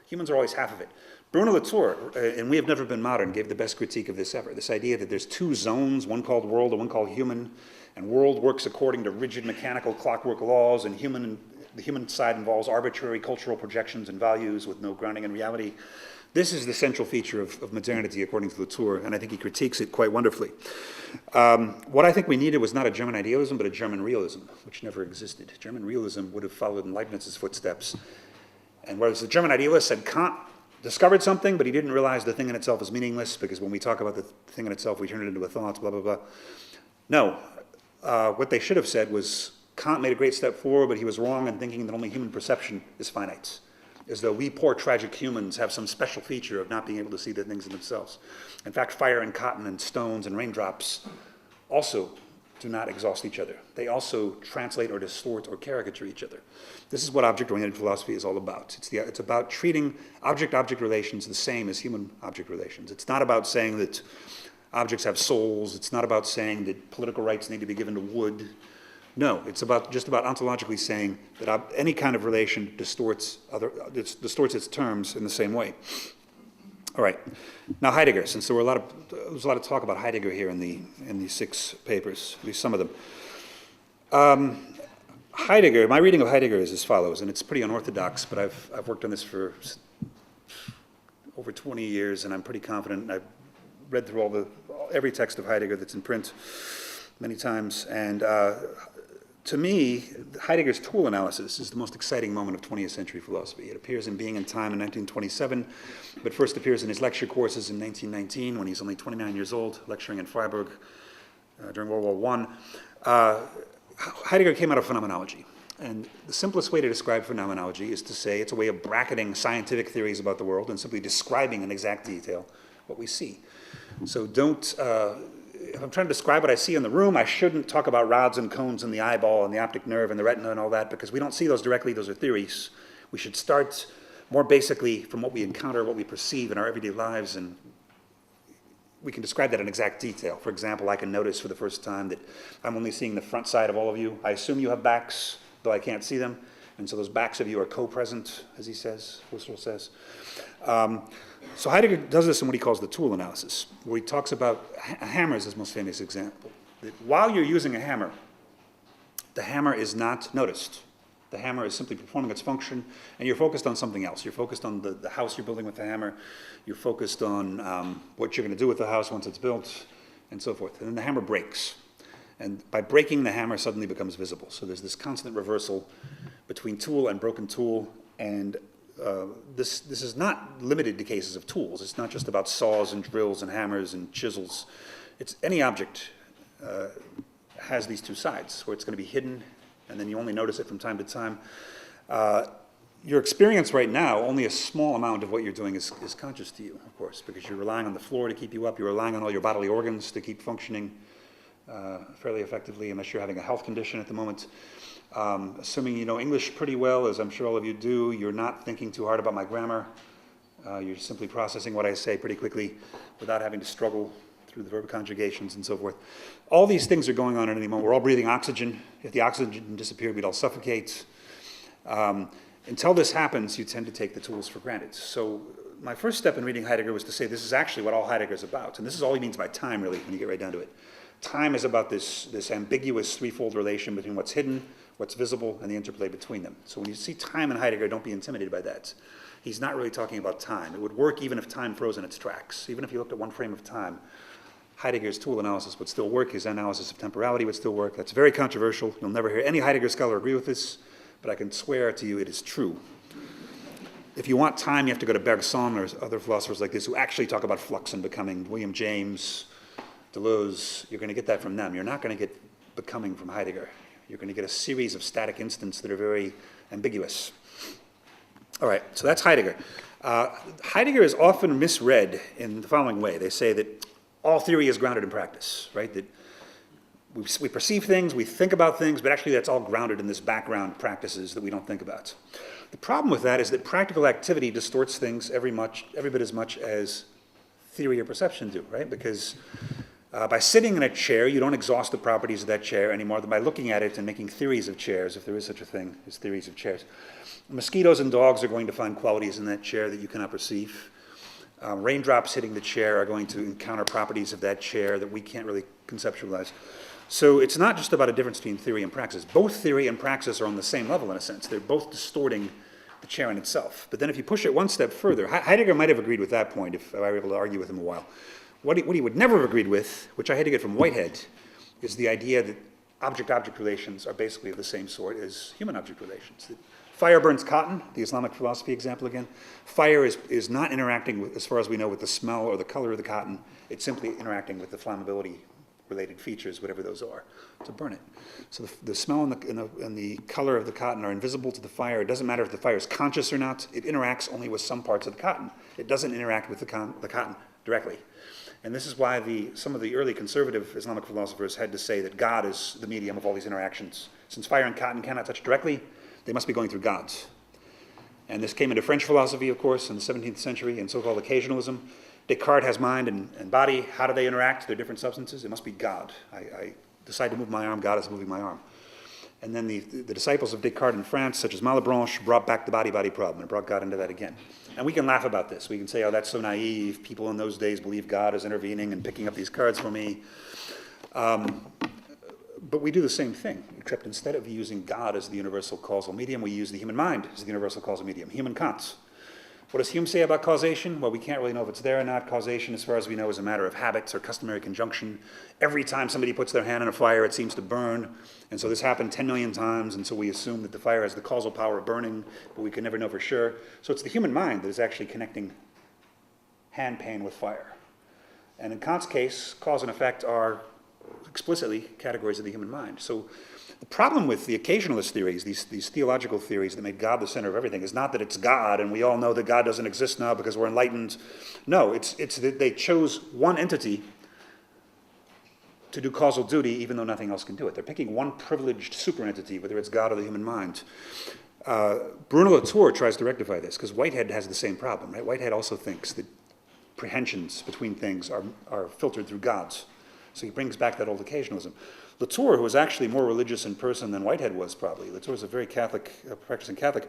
Humans are always half of it. Bruno Latour, and We Have Never Been Modern, gave the best critique of this ever. This idea that there's two zones, one called world and one called human, and world works according to rigid mechanical clockwork laws, and the human side involves arbitrary cultural projections and values with no grounding in reality. This is the central feature of modernity, according to Latour, and I think he critiques it quite wonderfully. What I think we needed was not a German idealism, but a German realism, which never existed. German realism would have followed in Leibniz's footsteps. And whereas the German idealist said Kant discovered something, but he didn't realize the thing in itself is meaningless, because when we talk about the thing in itself, we turn it into a thought, blah, blah, blah. No, what they should have said was Kant made a great step forward, but he was wrong in thinking that only human perception is finite, as though we poor tragic humans have some special feature of not being able to see the things in themselves. In fact, fire and cotton and stones and raindrops also do not exhaust each other. They also translate or distort or caricature each other. This is what object-oriented philosophy is all about. It's about treating object-object relations the same as human-object relations. It's not about saying that objects have souls. It's not about saying that political rights need to be given to wood. No, it's just about ontologically saying that any kind of relation distorts its terms in the same way. All right. Now Heidegger, since there was a lot of talk about Heidegger here in these 6 papers, at least some of them. Heidegger, my reading of Heidegger is as follows, and it's pretty unorthodox, but I've worked on this for over 20 years, and I'm pretty confident. I've read through every text of Heidegger that's in print many times, and to me, Heidegger's tool analysis is the most exciting moment of 20th century philosophy. It appears in Being and Time in 1927, but first appears in his lecture courses in 1919 when he's only 29 years old, lecturing in Freiburg during World War I. Heidegger came out of phenomenology. And the simplest way to describe phenomenology is to say it's a way of bracketing scientific theories about the world and simply describing in exact detail what we see. So if I'm trying to describe what I see in the room, I shouldn't talk about rods and cones in the eyeball and the optic nerve and the retina and all that, because we don't see those directly, those are theories. We should start more basically from what we encounter, what we perceive in our everyday lives, and we can describe that in exact detail. For example, I can notice for the first time that I'm only seeing the front side of all of you. I assume you have backs, though I can't see them, and so those backs of you are co-present, as he says, Husserl says. So Heidegger does this in what he calls the tool analysis, where he talks about, a hammer is his most famous example, that while you're using a hammer, the hammer is not noticed. The hammer is simply performing its function, and you're focused on something else. You're focused on the house you're building with the hammer. You're focused on what you're going to do with the house once it's built, and so forth. And then the hammer breaks. And by breaking, the hammer suddenly becomes visible. So there's this constant reversal between tool and broken tool, and this is not limited to cases of tools. It's not just about saws and drills and hammers and chisels. It's any object has these two sides, where it's going to be hidden, and then you only notice it from time to time. Your experience right now, only a small amount of what you're doing is conscious to you, of course, because you're relying on the floor to keep you up. You're relying on all your bodily organs to keep functioning fairly effectively, unless you're having a health condition at the moment. Assuming you know English pretty well, as I'm sure all of you do, you're not thinking too hard about my grammar. You're simply processing what I say pretty quickly without having to struggle through the verb conjugations and so forth. All these things are going on at any moment. We're all breathing oxygen. If the oxygen disappeared, we'd all suffocate. Until this happens, you tend to take the tools for granted. So my first step in reading Heidegger was to say this is actually what all Heidegger is about. And this is all he means by time, really, when you get right down to it. Time is about this ambiguous threefold relation between what's hidden, what's visible, and the interplay between them. So when you see time in Heidegger, don't be intimidated by that. He's not really talking about time. It would work even if time froze in its tracks. Even if you looked at one frame of time, Heidegger's tool analysis would still work. His analysis of temporality would still work. That's very controversial. You'll never hear any Heidegger scholar agree with this, but I can swear to you it is true. If you want time, you have to go to Bergson or other philosophers like this who actually talk about flux and becoming. William James, Deleuze, you're going to get that from them. You're not going to get becoming from Heidegger. You're going to get a series of static instants that are very ambiguous. All right, so that's Heidegger. Heidegger is often misread in the following way. They say that all theory is grounded in practice, right? That we perceive things, we think about things, but actually that's all grounded in this background practices that we don't think about. The problem with that is that practical activity distorts things every bit as much as theory or perception do, right? Because by sitting in a chair, you don't exhaust the properties of that chair anymore than by looking at it and making theories of chairs, if there is such a thing as theories of chairs. Mosquitoes and dogs are going to find qualities in that chair that you cannot perceive. Raindrops hitting the chair are going to encounter properties of that chair that we can't really conceptualize. So it's not just about a difference between theory and praxis. Both theory and praxis are on the same level in a sense. They're both distorting the chair in itself. But then if you push it one step further, Heidegger might have agreed with that point if I were able to argue with him a while. What he would never have agreed with, which I had to get from Whitehead, is the idea that object-object relations are basically of the same sort as human-object relations. That fire burns cotton, the Islamic philosophy example again. Fire is not interacting, with, as far as we know, with the smell or the color of the cotton. It's simply interacting with the flammability-related features, whatever those are, to burn it. So the smell and the color of the cotton are invisible to the fire. It doesn't matter if the fire is conscious or not. It interacts only with some parts of the cotton. It doesn't interact with the cotton directly. And this is why some of the early conservative Islamic philosophers had to say that God is the medium of all these interactions. Since fire and cotton cannot touch directly, they must be going through gods. And this came into French philosophy, of course, in the 17th century, and so-called occasionalism. Descartes has mind and body. How do they interact? They're different substances. It must be God. I decide to move my arm, God is moving my arm. And then the disciples of Descartes in France, such as Malebranche, brought back the body-body problem and brought God into that again. And we can laugh about this. We can say, oh, that's so naive. People in those days believe God is intervening and picking up these cards for me. But we do the same thing, except instead of using God as the universal causal medium, we use the human mind as the universal causal medium, human Kant. What does Hume say about causation? Well, we can't really know if it's there or not. Causation, as far as we know, is a matter of habits or customary conjunction. Every time somebody puts their hand in a fire, it seems to burn. And so this happened 10 million times, and so we assume that the fire has the causal power of burning, but we can never know for sure. So it's the human mind that is actually connecting hand pain with fire. And in Kant's case, cause and effect are explicitly categories of the human mind. So the problem with the occasionalist theories, these theological theories that make God the center of everything, is not that it's God and we all know that God doesn't exist now because we're enlightened. No, it's that they chose one entity to do causal duty even though nothing else can do it. They're picking one privileged super entity, whether it's God or the human mind. Bruno Latour tries to rectify this because Whitehead has the same problem, right? Whitehead also thinks that prehensions between things are filtered through gods. So he brings back that old occasionalism. Latour, who was actually more religious in person than Whitehead was probably, Latour is a very Catholic, practicing Catholic,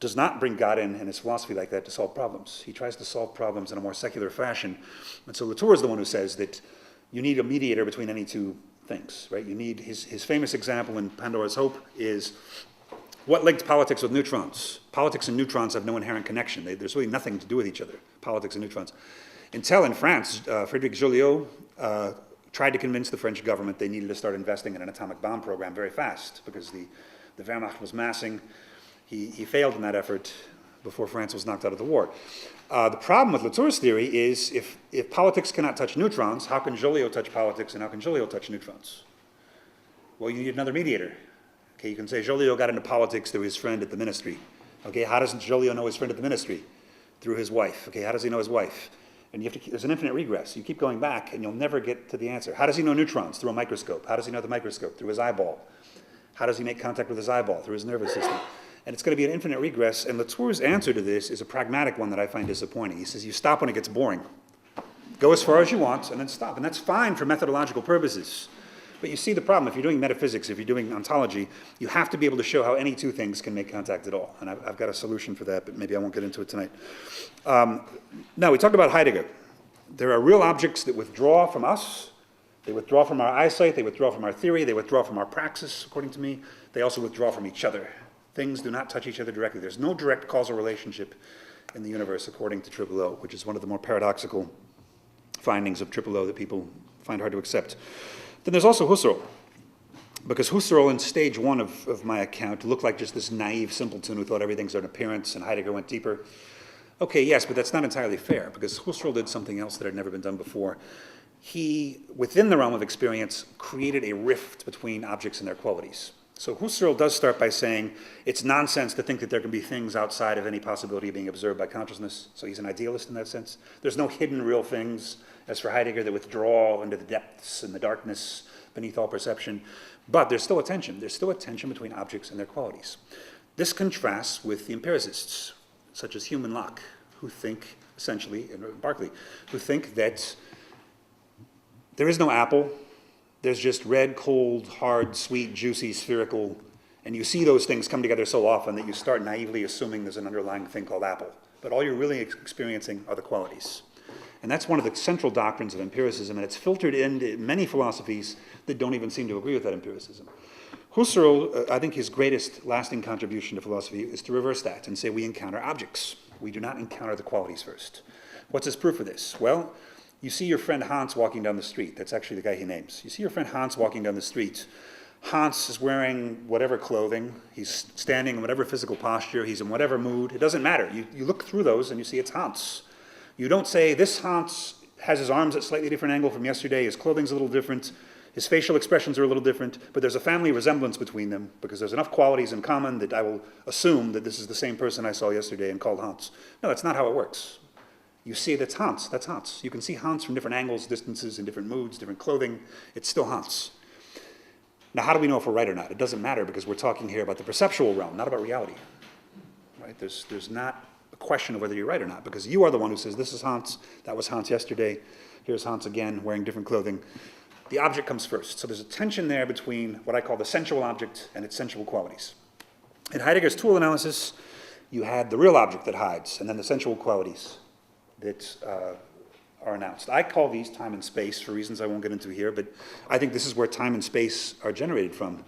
does not bring God in his philosophy like that to solve problems. He tries to solve problems in a more secular fashion. And so Latour is the one who says that you need a mediator between any two things, right? You need, his famous example in Pandora's Hope is, what linked politics with neutrons? Politics and neutrons have no inherent connection. There's really nothing to do with each other, politics and neutrons. Until in France, Frédéric Joliot tried to convince the French government they needed to start investing in an atomic bomb program very fast because the Wehrmacht was massing. He failed in that effort before France was knocked out of the war. The problem with Latour's theory is if politics cannot touch neutrons, how can Joliot touch politics and how can Joliot touch neutrons? Well, you need another mediator. Okay, you can say Joliot got into politics through his friend at the ministry. Okay, how doesn't Joliot know his friend at the ministry? Through his wife. Okay, how does he know his wife? And you have to, there's an infinite regress. You keep going back and you'll never get to the answer. How does he know neutrons? Through a microscope. How does he know the microscope? Through his eyeball. How does he make contact with his eyeball? Through his nervous system. And it's going to be an infinite regress. And Latour's answer to this is a pragmatic one that I find disappointing. He says you stop when it gets boring. Go as far as you want and then stop. And that's fine for methodological purposes. But you see the problem. If you're doing metaphysics, if you're doing ontology, you have to be able to show how any two things can make contact at all. And I've got a solution for that, but maybe I won't get into it tonight. Now, we talked about Heidegger. There are real objects that withdraw from us. They withdraw from our eyesight. They withdraw from our theory. They withdraw from our praxis, according to me. They also withdraw from each other. Things do not touch each other directly. There's no direct causal relationship in the universe, according to Triple O, which is one of the more paradoxical findings of Triple O that people find hard to accept. Then there's also Husserl, because Husserl in stage one of my account looked like just this naive simpleton who thought everything's an appearance, and Heidegger went deeper. Okay, yes, but that's not entirely fair, because Husserl did something else that had never been done before. He, within the realm of experience, created a rift between objects and their qualities. So Husserl does start by saying it's nonsense to think that there can be things outside of any possibility of being observed by consciousness. So he's an idealist in that sense. There's no hidden real things, as for Heidegger, that withdraw into the depths and the darkness beneath all perception. But there's still a tension. There's still a tension between objects and their qualities. This contrasts with the empiricists, such as Hume and Locke, who think, essentially, and Berkeley, who think that there is no apple. There's just red, cold, hard, sweet, juicy, spherical, and you see those things come together so often that you start naively assuming there's an underlying thing called apple. But all you're really experiencing are the qualities. And that's one of the central doctrines of empiricism, and it's filtered into many philosophies that don't even seem to agree with that empiricism. Husserl, I think his greatest lasting contribution to philosophy is to reverse that and say we encounter objects. We do not encounter the qualities first. What's his proof of this? Well, you see your friend Hans walking down the street. That's actually the guy he names. You see your friend Hans walking down the street. Hans is wearing whatever clothing. He's standing in whatever physical posture. He's in whatever mood. It doesn't matter. You look through those and you see it's Hans. You don't say this Hans has his arms at a slightly different angle from yesterday. His clothing's a little different. His facial expressions are a little different, but there's a family resemblance between them because there's enough qualities in common that I will assume that this is the same person I saw yesterday and called Hans. No, that's not how it works. You see that's Hans, that's Hans. You can see Hans from different angles, distances, in different moods, different clothing. It's still Hans. Now, how do we know if we're right or not? It doesn't matter because we're talking here about the perceptual realm, not about reality. Right? There's not a question of whether you're right or not because you are the one who says, this is Hans, that was Hans yesterday, here's Hans again, wearing different clothing. The object comes first. So there's a tension there between what I call the sensual object and its sensual qualities. In Heidegger's tool analysis, you had the real object that hides, and then the sensual qualities that are announced. I call these time and space for reasons I won't get into here, but I think this is where time and space are generated from.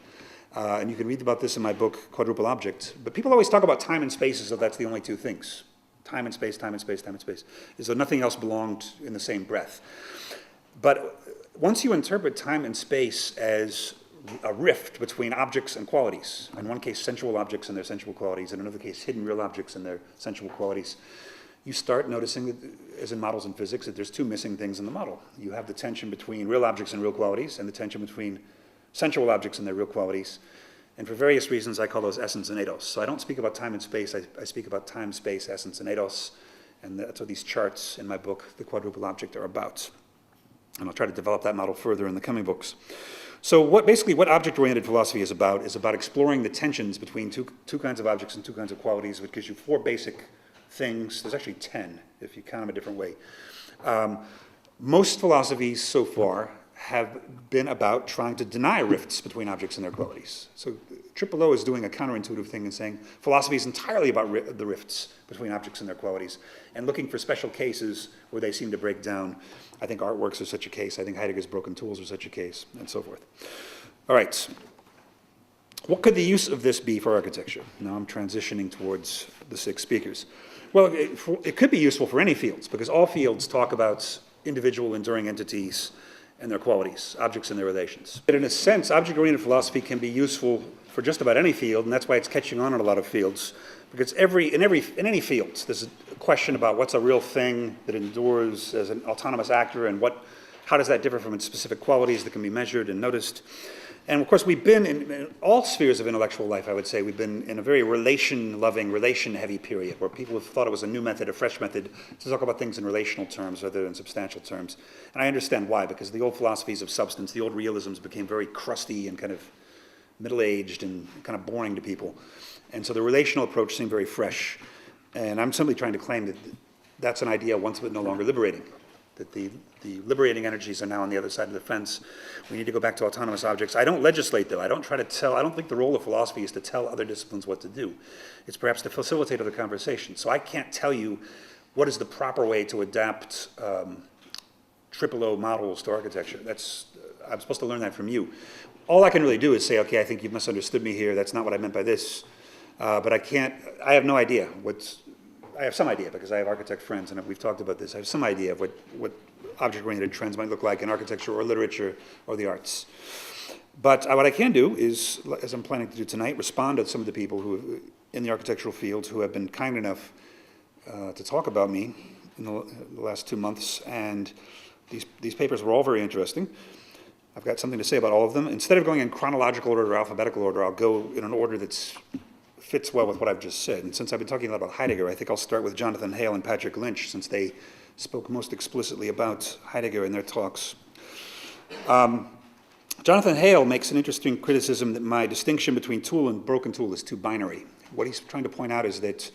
And you can read about this in my book, Quadruple Object. But people always talk about time and space as though that's the only two things. time and space, time and space, time and space, as though nothing else belonged in the same breath. But once you interpret time and space as a rift between objects and qualities, in one case sensual objects and their sensual qualities, in another case hidden real objects and their sensual qualities, you start noticing that, as in models in physics, that there's two missing things in the model. You have the tension between real objects and real qualities, and the tension between sensual objects and their real qualities. And for various reasons, I call those essence and eidos. So I don't speak about time and space, I speak about time, space, essence, and eidos. And that's what these charts in my book, The Quadruple Object, are about. And I'll try to develop that model further in the coming books. So what object-oriented philosophy is about exploring the tensions between two kinds of objects and two kinds of qualities, which gives you four basic things. There's actually 10, if you count them a different way. Most philosophies so far have been about trying to deny rifts between objects and their qualities. So Triple O is doing a counterintuitive thing and saying philosophy is entirely about the rifts between objects and their qualities, and looking for special cases where they seem to break down. I think artworks are such a case. I think Heidegger's broken tools are such a case, and so forth. All right. What could the use of this be for architecture? Now I'm transitioning towards the 6 speakers. Well, it could be useful for any fields, because all fields talk about individual enduring entities and their qualities, objects and their relations. But in a sense, object-oriented philosophy can be useful for just about any field, and that's why it's catching on in a lot of fields. Because in any field, there's a question about what's a real thing that endures as an autonomous actor, and how does that differ from its specific qualities that can be measured and noticed. And of course, we've been in all spheres of intellectual life, I would say, we've been in a very relation-loving, relation-heavy period, where people have thought it was a new method, a fresh method, to talk about things in relational terms rather than substantial terms. And I understand why, because the old philosophies of substance, the old realisms became very crusty and kind of middle-aged and kind of boring to people. And so the relational approach seemed very fresh. And I'm simply trying to claim that that's an idea once but no longer liberating, that the liberating energies are now on the other side of the fence. We need to go back to autonomous objects. I don't legislate, though. I don't think the role of philosophy is to tell other disciplines what to do. It's perhaps to facilitate other conversations. So I can't tell you what is the proper way to adapt Triple O models to architecture. I'm supposed to learn that from you. All I can really do is say, okay, I think you've misunderstood me here. That's not what I meant by this. But I have no idea I have some idea, because I have architect friends, and we've talked about this. I have some idea of what object-oriented trends might look like in architecture or literature or the arts. But what I can do is, as I'm planning to do tonight, respond to some of the people who, in the architectural field, who have been kind enough to talk about me in the last 2 months. And these papers were all very interesting. I've got something to say about all of them. Instead of going in chronological order or alphabetical order, I'll go in an order that fits well with what I've just said. And since I've been talking a lot about Heidegger, I think I'll start with Jonathan Hale and Patrick Lynch, since they spoke most explicitly about Heidegger in their talks. Jonathan Hale makes an interesting criticism that my distinction between tool and broken tool is too binary. What he's trying to point out is that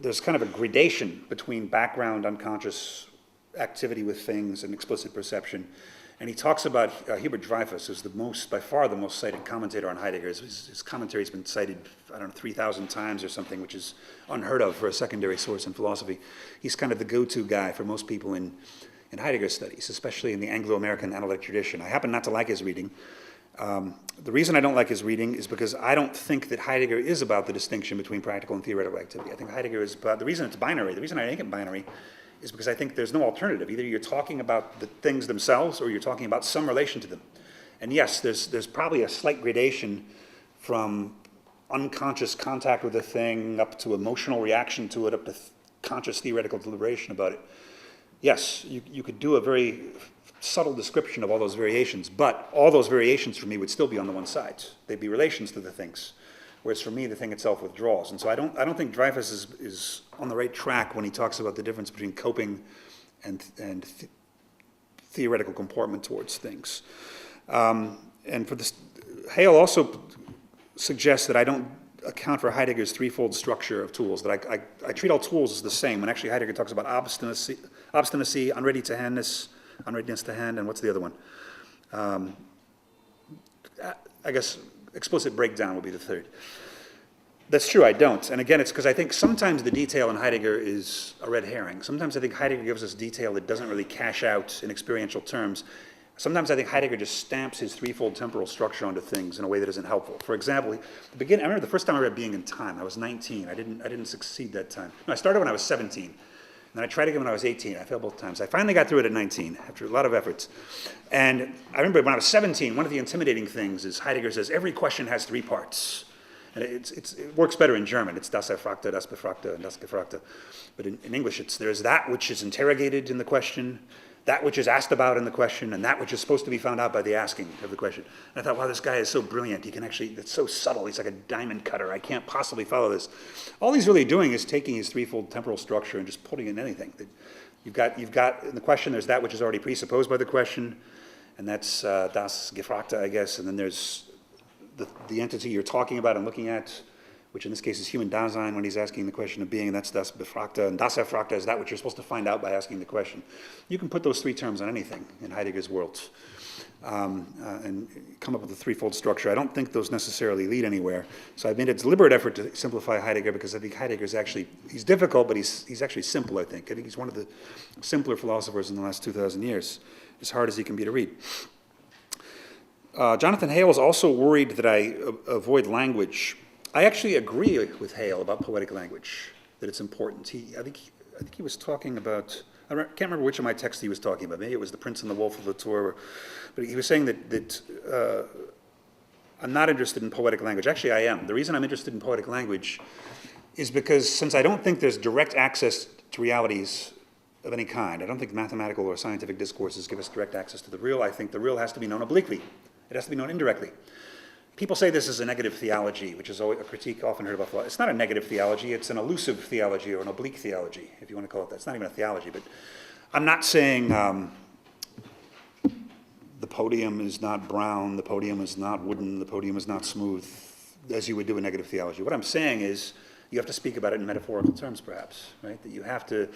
there's kind of a gradation between background unconscious activity with things and explicit perception. And he talks about Hubert Dreyfus as by far the most cited commentator on Heidegger. His commentary has been cited, 3,000 times or something, which is unheard of for a secondary source in philosophy. He's kind of the go-to guy for most people in Heidegger studies, especially in the Anglo-American analytic tradition. I happen not to like his reading. The reason I don't like his reading is because I don't think that Heidegger is about the distinction between practical and theoretical activity. I think Heidegger is about, the reason it's binary, the reason I make it binary, is because I think there's no alternative. Either you're talking about the things themselves or you're talking about some relation to them. And yes, there's probably a slight gradation from unconscious contact with a thing up to emotional reaction to it, up to conscious theoretical deliberation about it. Yes, you could do a very subtle description of all those variations, but all those variations for me would still be on the one side. They'd be relations to the things. Whereas for me, the thing itself withdraws. And so I don't think Dreyfus is on the right track when he talks about the difference between coping and theoretical comportment towards things. And for this, Hale also suggests that I don't account for Heidegger's threefold structure of tools, that I treat all tools as the same, when actually Heidegger talks about obstinacy, unreadiness to hand, and what's the other one? I guess explicit breakdown would be the third. That's true, I don't. And again, it's because I think sometimes the detail in Heidegger is a red herring. Sometimes I think Heidegger gives us detail that doesn't really cash out in experiential terms. Sometimes I think Heidegger just stamps his threefold temporal structure onto things in a way that isn't helpful. For example, I remember the first time I read Being and Time. I was 19. I didn't succeed that time. No, I started when I was 17. And then I tried again when I was 18. I failed both times. I finally got through it at 19 after a lot of efforts. And I remember when I was 17, one of the intimidating things is Heidegger says every question has three parts. And it works better in German. It's das Erfragte, das Befragte, and das Gefragte. But in English, there's that which is interrogated in the question, that which is asked about in the question, and that which is supposed to be found out by the asking of the question. And I thought, wow, this guy is so brilliant. He can actually, it's so subtle. He's like a diamond cutter. I can't possibly follow this. All he's really doing is taking his threefold temporal structure and just putting it in anything. You've got in the question, there's that which is already presupposed by the question, and that's das Gefragte, I guess, and then there's the entity you're talking about and looking at, which in this case is human Dasein when he's asking the question of being, and that's das Befragte, and das Erfragte is that which you're supposed to find out by asking the question. You can put those three terms on anything in Heidegger's world and come up with a threefold structure. I don't think those necessarily lead anywhere. So I've made a deliberate effort to simplify Heidegger because I think Heidegger's actually, he's difficult, but he's actually simple, I think. I think he's one of the simpler philosophers in the last 2,000 years, as hard as he can be to read. Jonathan Hale is also worried that I avoid language. I actually agree with Hale about poetic language, that it's important. I think he was talking about, I can't remember which of my texts he was talking about. Maybe it was The Prince and the Wolf of Latour, but he was saying that I'm not interested in poetic language. Actually, I am. The reason I'm interested in poetic language is because since I don't think there's direct access to realities of any kind, I don't think mathematical or scientific discourses give us direct access to the real. I think the real has to be known obliquely. It has to be known indirectly. People say this is a negative theology, which is always a critique often heard about philosophy. It's not a negative theology, it's an elusive theology or an oblique theology, if you want to call it that. It's not even a theology, but I'm not saying the podium is not brown, the podium is not wooden, the podium is not smooth, as you would do in negative theology. What I'm saying is you have to speak about it in metaphorical terms, perhaps, right? That you have to,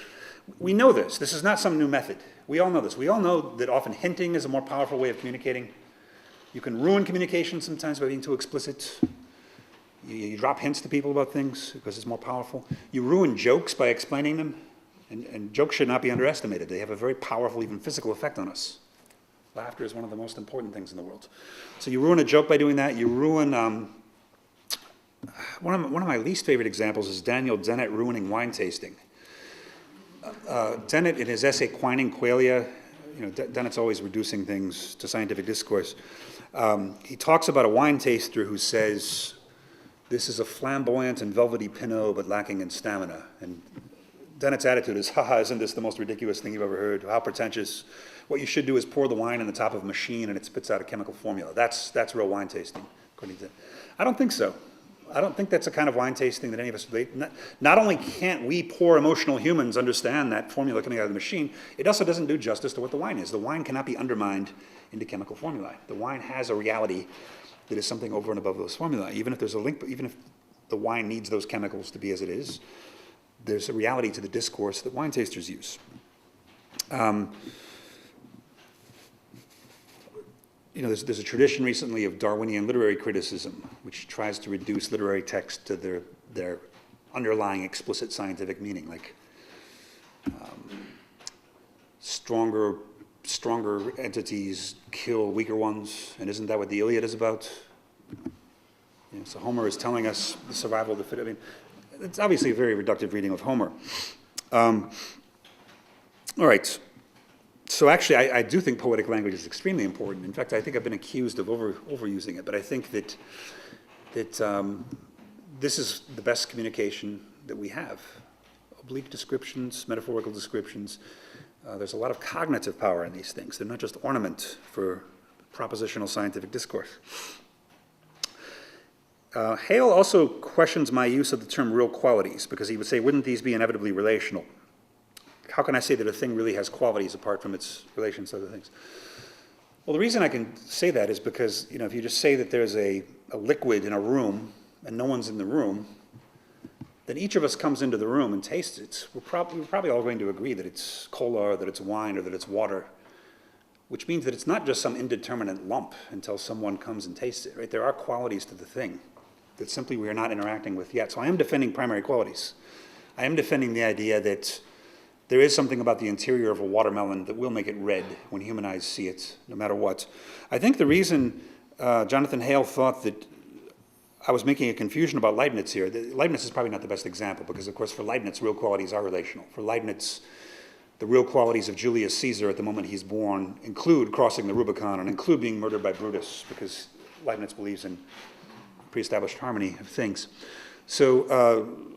we know this. This is not some new method. We all know this. We all know that often hinting is a more powerful way of communicating. You can ruin communication sometimes by being too explicit. You drop hints to people about things because it's more powerful. You ruin jokes by explaining them, and jokes should not be underestimated. They have a very powerful, even physical effect on us. Laughter is one of the most important things in the world. So you ruin a joke by doing that. You ruin, one of my least favorite examples is Daniel Dennett ruining wine tasting. Dennett, in his essay Quining Qualia, Dennett's always reducing things to scientific discourse. He talks about a wine taster who says, this is a flamboyant and velvety Pinot, but lacking in stamina. And Dennett's attitude is, haha, isn't this the most ridiculous thing you've ever heard? How pretentious. What you should do is pour the wine on the top of a machine and it spits out a chemical formula. That's real wine tasting, according to. I don't think so. I don't think that's a kind of wine tasting that any of us, not only can't we poor emotional humans understand that formula coming out of the machine, it also doesn't do justice to what the wine is. The wine cannot be undermined into chemical formulae. The wine has a reality that is something over and above those formulae. Even if there's a link, even if the wine needs those chemicals to be as it is, there's a reality to the discourse that wine tasters use. There's a tradition recently of Darwinian literary criticism, which tries to reduce literary text to their underlying explicit scientific meaning, like stronger entities kill weaker ones, and isn't that what the Iliad is about? So Homer is telling us the survival of the fittest. I mean, it's obviously a very reductive reading of Homer. All right. So actually, I do think poetic language is extremely important. In fact, I think I've been accused of overusing it, but I think that this is the best communication that we have. Oblique descriptions, metaphorical descriptions. There's a lot of cognitive power in these things. They're not just ornament for propositional scientific discourse. Hale also questions my use of the term real qualities, because he would say, wouldn't these be inevitably relational? How can I say that a thing really has qualities apart from its relations to other things? Well, the reason I can say that is because, if you just say that there's a liquid in a room and no one's in the room, then each of us comes into the room and tastes it. We're probably all going to agree that it's cola or that it's wine or that it's water, which means that it's not just some indeterminate lump until someone comes and tastes it, right? There are qualities to the thing that simply we are not interacting with yet. So I am defending primary qualities. I am defending the idea that there is something about the interior of a watermelon that will make it red when human eyes see it, no matter what. I think the reason Jonathan Hale thought that I was making a confusion about Leibniz here, Leibniz is probably not the best example, because of course for Leibniz, real qualities are relational. For Leibniz, the real qualities of Julius Caesar at the moment he's born include crossing the Rubicon and include being murdered by Brutus, because Leibniz believes in pre-established harmony of things. So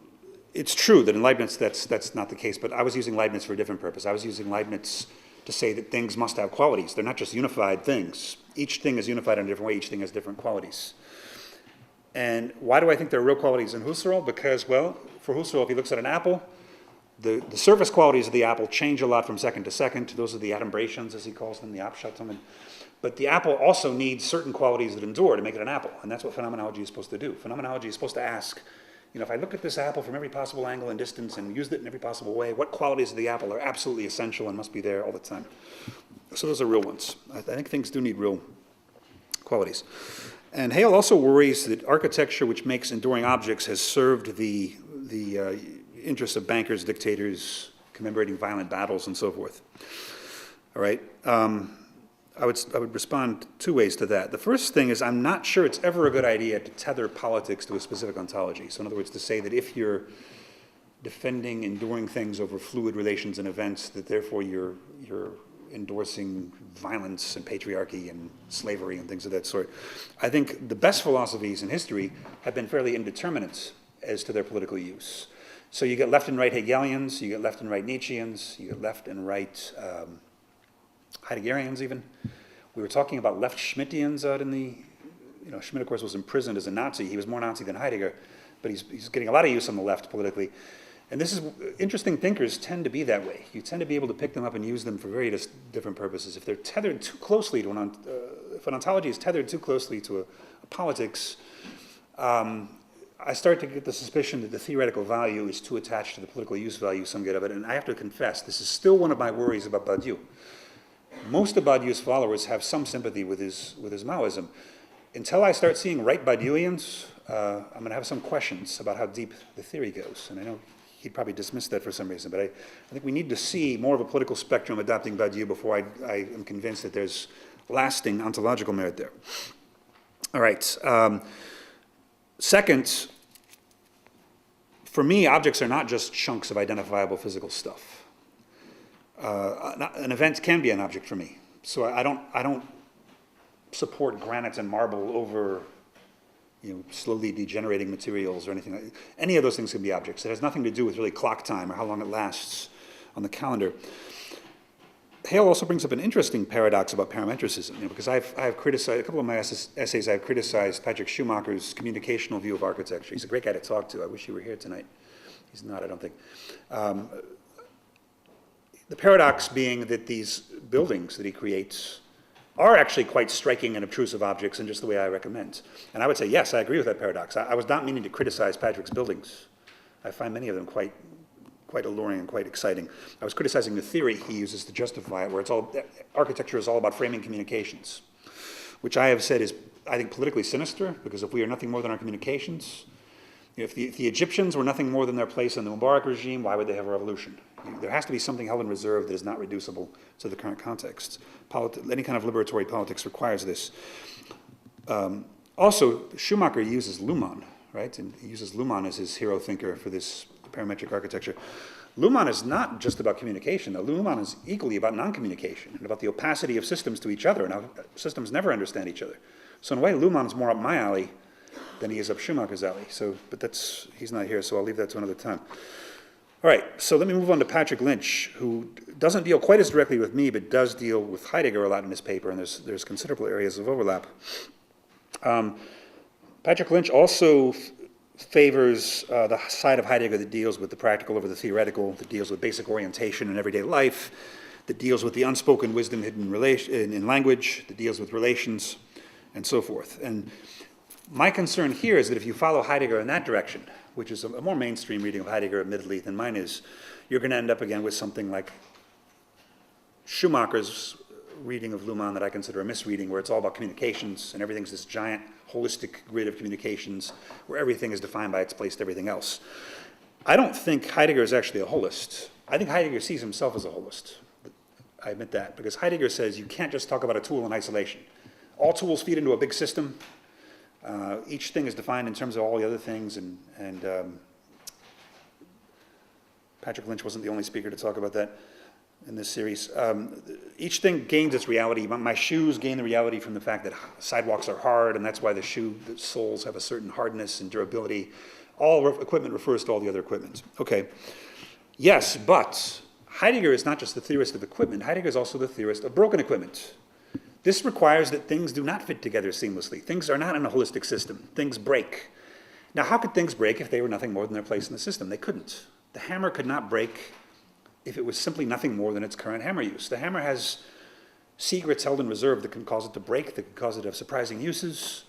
it's true that in Leibniz that's not the case, but I was using Leibniz for a different purpose. I was using Leibniz to say that things must have qualities. They're not just unified things. Each thing is unified in a different way. Each thing has different qualities. And why do I think there are real qualities in Husserl? Because, well, for Husserl, if he looks at an apple, the surface qualities of the apple change a lot from second to second. Those are the adumbrations, as he calls them, the Abschattungen. But the apple also needs certain qualities that endure to make it an apple, and that's what phenomenology is supposed to do. Phenomenology is supposed to ask, if I look at this apple from every possible angle and distance and used it in every possible way, what qualities of the apple are absolutely essential and must be there all the time? So those are real ones. I think things do need real qualities. And Hale also worries that architecture which makes enduring objects has served the interests of bankers, dictators, commemorating violent battles, and so forth. All right. I would respond two ways to that. The first thing is I'm not sure it's ever a good idea to tether politics to a specific ontology. So in other words, to say that if you're defending enduring things over fluid relations and events, that therefore you're endorsing violence and patriarchy and slavery and things of that sort. I think the best philosophies in history have been fairly indeterminate as to their political use. So you get left and right Hegelians, you get left and right Nietzscheans, you get left and right Heideggerians even. We were talking about left Schmittians out in the, Schmitt of course was imprisoned as a Nazi. He was more Nazi than Heidegger, but he's getting a lot of use on the left politically. And this is, interesting thinkers tend to be that way. You tend to be able to pick them up and use them for various different purposes. If they're tethered too closely to if an ontology is tethered too closely to a politics, I start to get the suspicion that the theoretical value is too attached to the political use value some get of it. And I have to confess, this is still one of my worries about Badiou. Most of Badiou's followers have some sympathy with his Maoism. Until I start seeing right Badiouians, I'm going to have some questions about how deep the theory goes. And I know he'd probably dismiss that for some reason, but I think we need to see more of a political spectrum adopting Badiou before I am convinced that there's lasting ontological merit there. All right. Second, for me, objects are not just chunks of identifiable physical stuff. An event can be an object for me. So I don't support granite and marble over slowly degenerating materials or anything. Any of those things can be objects. It has nothing to do with really clock time or how long it lasts on the calendar. Hale also brings up an interesting paradox about parametricism, because I've criticized, a couple of my essays, I've criticized Patrick Schumacher's communicational view of architecture. He's a great guy to talk to. I wish he were here tonight. He's not, I don't think. The paradox being that these buildings that he creates are actually quite striking and obtrusive objects in just the way I recommend. And I would say, yes, I agree with that paradox. I was not meaning to criticize Patrick's buildings. I find many of them quite alluring and quite exciting. I was criticizing the theory he uses to justify it, where architecture is all about framing communications, which I have said is, I think, politically sinister, because if we are nothing more than our communications, if the Egyptians were nothing more than their place in the Mubarak regime, why would they have a revolution? There has to be something held in reserve that is not reducible to the current context. Any kind of liberatory politics requires this. Also, Schumacher uses Luhmann, right? And he uses Luhmann as his hero thinker for this parametric architecture. Luhmann is not just about communication, though. Luhmann is equally about non-communication and about the opacity of systems to each other, and how systems never understand each other. So in a way, Luhmann is more up my alley than he is up Schumacher's alley. But he's not here, so I'll leave that to another time. All right, so let me move on to Patrick Lynch, who doesn't deal quite as directly with me, but does deal with Heidegger a lot in his paper, and there's considerable areas of overlap. Patrick Lynch also favors the side of Heidegger that deals with the practical over the theoretical, that deals with basic orientation in everyday life, that deals with the unspoken wisdom hidden in language, that deals with relations, and so forth. And my concern here is that if you follow Heidegger in that direction, which is a more mainstream reading of Heidegger, admittedly, than mine is, you're going to end up again with something like Schumacher's reading of Luhmann that I consider a misreading, where it's all about communications, and everything's this giant, holistic grid of communications, where everything is defined by its place to everything else. I don't think Heidegger is actually a holist. I think Heidegger sees himself as a holist. I admit that, because Heidegger says you can't just talk about a tool in isolation. All tools feed into a big system. Each thing is defined in terms of all the other things, and Patrick Lynch wasn't the only speaker to talk about that in this series. Each thing gains its reality. My shoes gain the reality from the fact that sidewalks are hard, and that's why the soles have a certain hardness and durability. All equipment refers to all the other equipment. Okay, yes, but Heidegger is not just the theorist of equipment. Heidegger is also the theorist of broken equipment. This requires that things do not fit together seamlessly. Things are not in a holistic system. Things break. Now, how could things break if they were nothing more than their place in the system? They couldn't. The hammer could not break if it was simply nothing more than its current hammer use. The hammer has secrets held in reserve that can cause it to break, that can cause it to have surprising uses.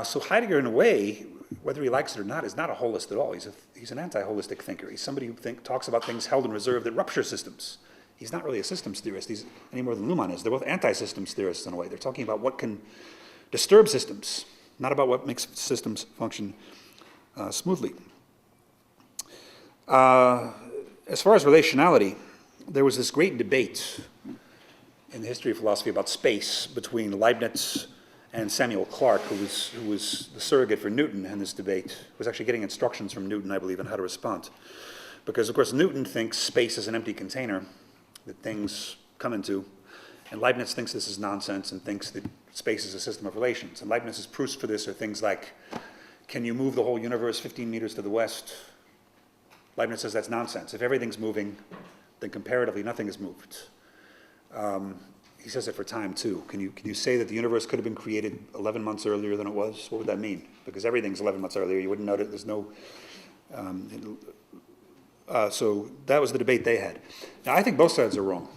So Heidegger, in a way, whether he likes it or not, is not a holist at all. He's an anti-holistic thinker. He's somebody who talks about things held in reserve that rupture systems. He's not really a systems theorist any more than Luhmann is. They're both anti-systems theorists in a way. They're talking about what can disturb systems, not about what makes systems function smoothly. As far as relationality, there was this great debate in the history of philosophy about space between Leibniz and Samuel Clarke, who was the surrogate for Newton in this debate, was actually getting instructions from Newton, I believe, on how to respond. Because, of course, Newton thinks space is an empty container that things come into, and Leibniz thinks this is nonsense and thinks that space is a system of relations. And Leibniz's proofs for this are things like, can you move the whole universe 15 meters to the west? Leibniz says that's nonsense. If everything's moving, then comparatively nothing is moved. He says it for time too. Can you say that the universe could have been created 11 months earlier than it was? What would that mean? Because everything's 11 months earlier. You wouldn't know that there's no... so that was the debate they had. Now, I think both sides are wrong,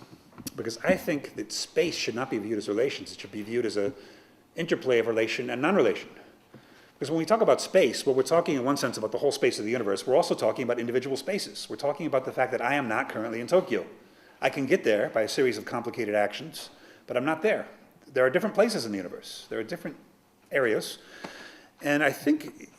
because I think that space should not be viewed as relations. It should be viewed as an interplay of relation and non-relation. Because when we talk about space, well, we're talking in one sense about the whole space of the universe. We're also talking about individual spaces. We're talking about the fact that I am not currently in Tokyo. I can get there by a series of complicated actions, but I'm not there. There are different places in the universe. There are different areas. And I think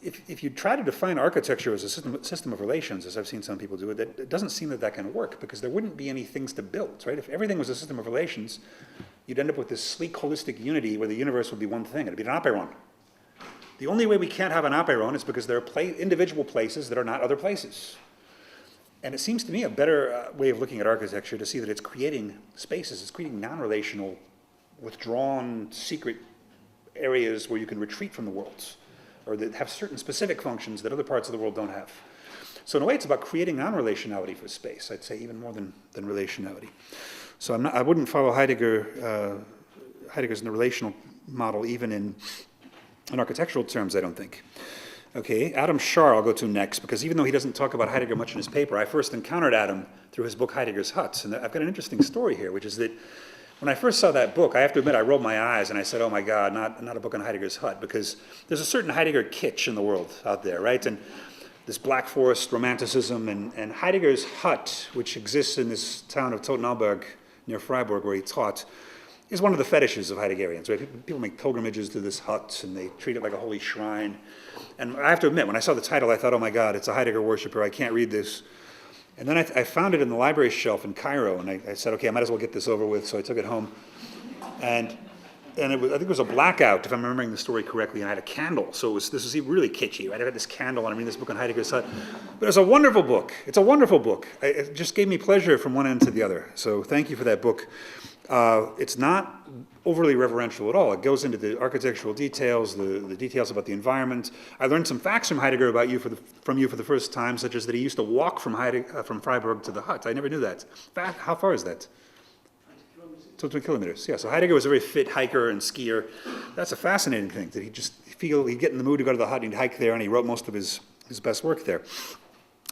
if you try to define architecture as a system of relations, as I've seen some people do it doesn't seem that can work, because there wouldn't be any things to build, right? If everything was a system of relations, you'd end up with this sleek, holistic unity where the universe would be one thing. It'd be an apeiron. The only way we can't have an apeiron is because there are individual places that are not other places. And it seems to me a better way of looking at architecture to see that it's creating spaces, it's creating non-relational, withdrawn, secret areas where you can retreat from the world, or that have certain specific functions that other parts of the world don't have. So in a way, it's about creating non-relationality for space, I'd say, even more than relationality. So I wouldn't follow Heidegger's relational model even in architectural terms, I don't think. Okay, Adam Scharr I'll go to next, because even though he doesn't talk about Heidegger much in his paper, I first encountered Adam through his book Heidegger's Hut. And I've got an interesting story here, which is that when I first saw that book, I have to admit, I rolled my eyes and I said, oh my God, not a book on Heidegger's Hut, because there's a certain Heidegger kitsch in the world out there, right? And this Black Forest romanticism, and Heidegger's Hut, which exists in this town of Totenauberg near Freiburg where he taught, is one of the fetishes of Heideggerians, right? People make pilgrimages to this hut and they treat it like a holy shrine. And I have to admit, when I saw the title, I thought, oh my God, it's a Heidegger worshiper, I can't read this. And then I found it in the library shelf in Cairo, and I said, okay, I might as well get this over with, so I took it home. And I think it was a blackout, if I'm remembering the story correctly, and I had a candle, so this was really kitschy, right? I had this candle, and I'm reading this book on Heidegger's Hut. But it's a wonderful book. It's a wonderful book. It just gave me pleasure from one end to the other. So thank you for that book. It's not overly reverential at all. It goes into the architectural details, the details about the environment. I learned some facts from Heidegger about from you for the first time, such as that he used to walk from Freiburg to the hut. I never knew that. How far is that? 20 kilometers. Yeah, so Heidegger was a very fit hiker and skier. That's a fascinating thing, that he'd get in the mood to go to the hut, and he'd hike there, and he wrote most of his best work there.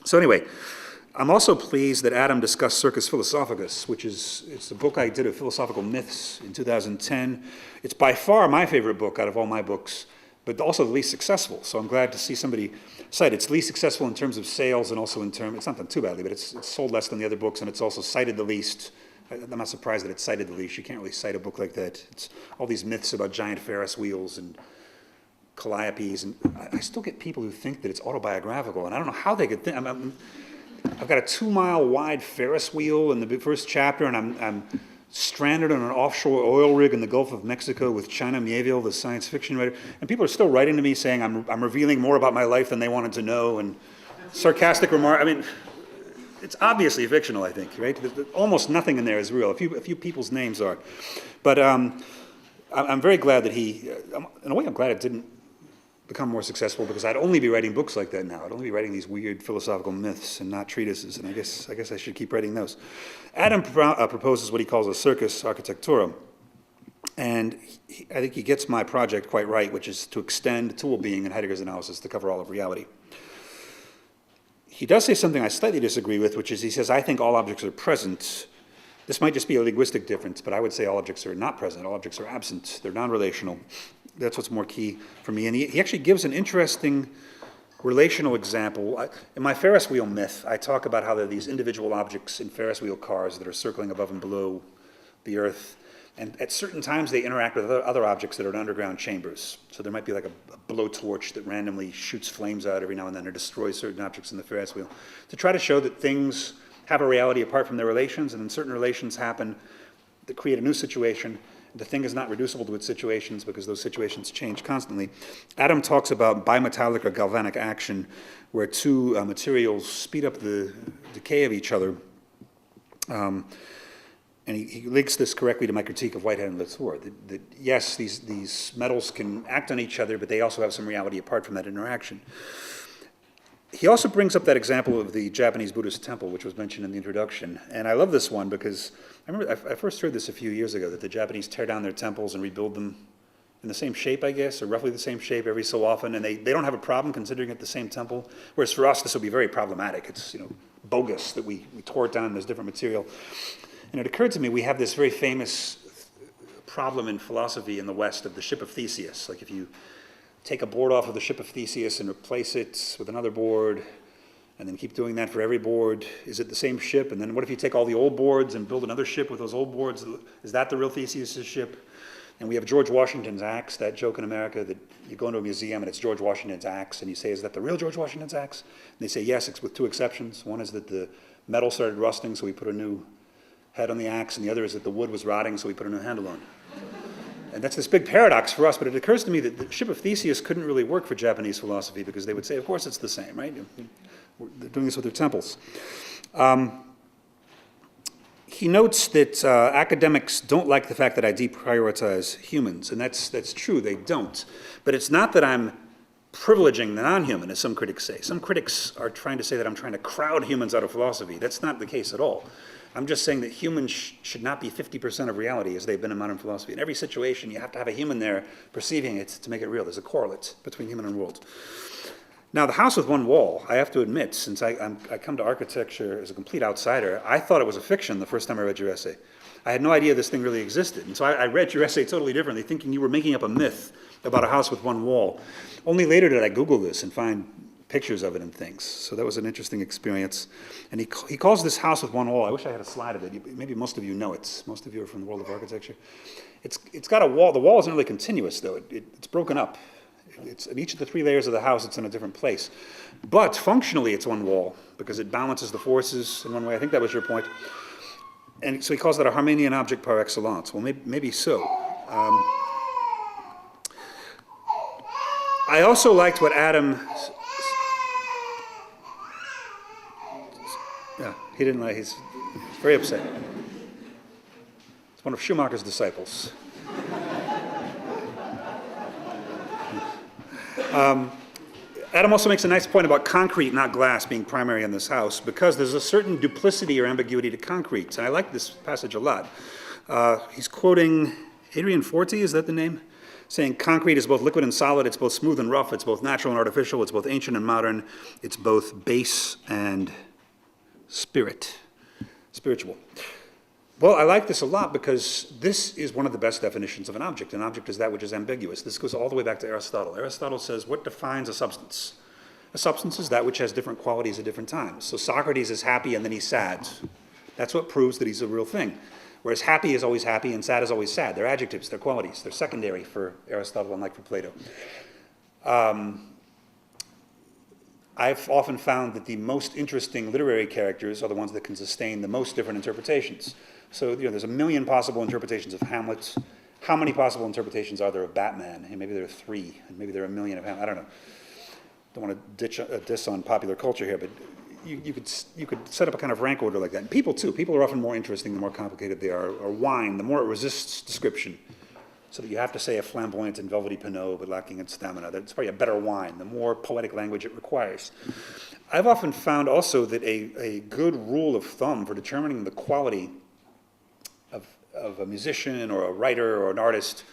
So anyway, I'm also pleased that Adam discussed Circus Philosophicus, it's a book I did of philosophical myths in 2010. It's by far my favorite book out of all my books, but also the least successful. So I'm glad to see somebody cite it. It's least successful in terms of sales, and also it's not done too badly, but it's sold less than the other books, and it's also cited the least. I'm not surprised that it's cited the least. You can't really cite a book like that. It's all these myths about giant Ferris wheels and calliopes, and I still get people who think that it's autobiographical, and I don't know how they could think. I've got a 2-mile wide Ferris wheel in the first chapter, and I'm stranded on an offshore oil rig in the Gulf of Mexico with China Miéville, the science fiction writer. And people are still writing to me saying I'm revealing more about my life than they wanted to know, and sarcastic remark. I mean, it's obviously fictional, I think, right? Almost nothing in there is real. A few people's names are. But I'm very glad that in a way I'm glad it didn't become more successful, because I'd only be writing books like that now. I'd only be writing these weird philosophical myths and not treatises, and I guess I should keep writing those. Adam proposes what he calls a circus architectura, and I think he gets my project quite right, which is to extend tool being in Heidegger's analysis to cover all of reality. He does say something I slightly disagree with, which is he says, I think all objects are present. This might just be a linguistic difference, but I would say all objects are not present. All objects are absent. They're non-relational. That's what's more key for me. And he actually gives an interesting relational example. In my Ferris wheel myth, I talk about how there are these individual objects in Ferris wheel cars that are circling above and below the Earth. And at certain times, they interact with other objects that are in underground chambers. So there might be like a blowtorch that randomly shoots flames out every now and then or destroys certain objects in the Ferris wheel, to try to show that things have a reality apart from their relations, and then certain relations happen that create a new situation. The thing is not reducible to its situations because those situations change constantly. Adam talks about bimetallic or galvanic action, where two materials speed up the decay of each other. And he links this correctly to my critique of Whitehead and Latour, that yes, these metals can act on each other, but they also have some reality apart from that interaction. He also brings up that example of the Japanese Buddhist temple, which was mentioned in the introduction. And I love this one because I remember I first heard this a few years ago, that the Japanese tear down their temples and rebuild them in the same shape, I guess, or roughly the same shape every so often. And they don't have a problem considering it the same temple. Whereas for us, this would be very problematic. It's bogus that we tore it down and there's different material. And it occurred to me, we have this very famous problem in philosophy in the West of the ship of Theseus. Like if you take a board off of the ship of Theseus and replace it with another board, and then keep doing that for every board, is it the same ship? And then what if you take all the old boards and build another ship with those old boards? Is that the real Theseus' ship? And we have George Washington's axe, that joke in America that you go into a museum and it's George Washington's axe, and you say, is that the real George Washington's axe? And they say, yes, it's with two exceptions. One is that the metal started rusting, so we put a new head on the axe, and the other is that the wood was rotting, so we put a new handle on. And that's this big paradox for us, but it occurs to me that the ship of Theseus couldn't really work for Japanese philosophy, because they would say, of course it's the same, right? They're doing this with their temples. He notes that academics don't like the fact that I deprioritize humans, and that's true, they don't. But it's not that I'm privileging the non-human, as some critics say. Some critics are trying to say that I'm trying to crowd humans out of philosophy. That's not the case at all. I'm just saying that humans should not be 50% of reality as they've been in modern philosophy. In every situation, you have to have a human there perceiving it to make it real. There's a correlate between human and world. Now, the house with one wall, I have to admit, since I come to architecture as a complete outsider, I thought it was a fiction the first time I read your essay. I had no idea this thing really existed. And so I read your essay totally differently, thinking you were making up a myth about a house with one wall. Only later did I Google this and find pictures of it and things. So that was an interesting experience. And he calls this house with one wall, I wish I had a slide of it. Maybe most of you know it. Most of you are from the world of architecture. It's got a wall. The wall isn't really continuous, though. It's broken up. It's in each of the three layers of the house, it's in a different place. But functionally, it's one wall, because it balances the forces in one way. I think that was your point. And so he calls that a Harmanian object par excellence. Well, maybe so. I also liked what Adam... Yeah, he didn't like, he's very upset. It's one of Schumacher's disciples. Adam also makes a nice point about concrete, not glass, being primary in this house, because there's a certain duplicity or ambiguity to concrete. And I like this passage a lot. He's quoting Adrian Forty, is that the name? Saying concrete is both liquid and solid, it's both smooth and rough, it's both natural and artificial, it's both ancient and modern, it's both base and spiritual. Well, I like this a lot because this is one of the best definitions of an object. An object is that which is ambiguous. This goes all the way back to Aristotle. Aristotle says, what defines a substance? A substance is that which has different qualities at different times. So Socrates is happy and then he's sad. That's what proves that he's a real thing. Whereas happy is always happy and sad is always sad. They're adjectives, they're qualities. They're secondary for Aristotle, unlike for Plato. I've often found that the most interesting literary characters are the ones that can sustain the most different interpretations. So, there's a million possible interpretations of Hamlet. How many possible interpretations are there of Batman? And maybe there are 3, and maybe there are a million of Hamlet. I don't know. Don't want to diss on popular culture here, but you could set up a kind of rank order like that. And people too. People are often more interesting the more complicated they are. Or wine, the more it resists description. So that you have to say a flamboyant and velvety Pinot, but lacking in stamina. That's probably a better wine, the more poetic language it requires. I've often found also that a good rule of thumb for determining the quality of a musician or a writer or an artist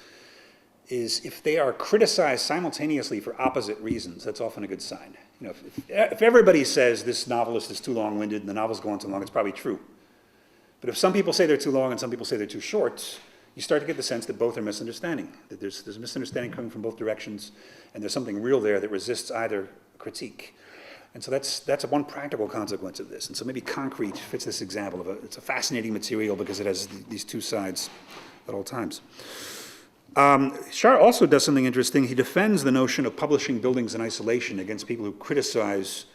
is if they are criticized simultaneously for opposite reasons. That's often a good sign. If everybody says this novelist is too long-winded and the novel's going too long, it's probably true. But if some people say they're too long and some people say they're too short, you start to get the sense that both are misunderstanding, that there's a misunderstanding coming from both directions, and there's something real there that resists either critique. And so that's one practical consequence of this. And so maybe concrete fits this example of it's a fascinating material because it has these two sides at all times. Shar also does something interesting. He defends the notion of publishing buildings in isolation against people who criticize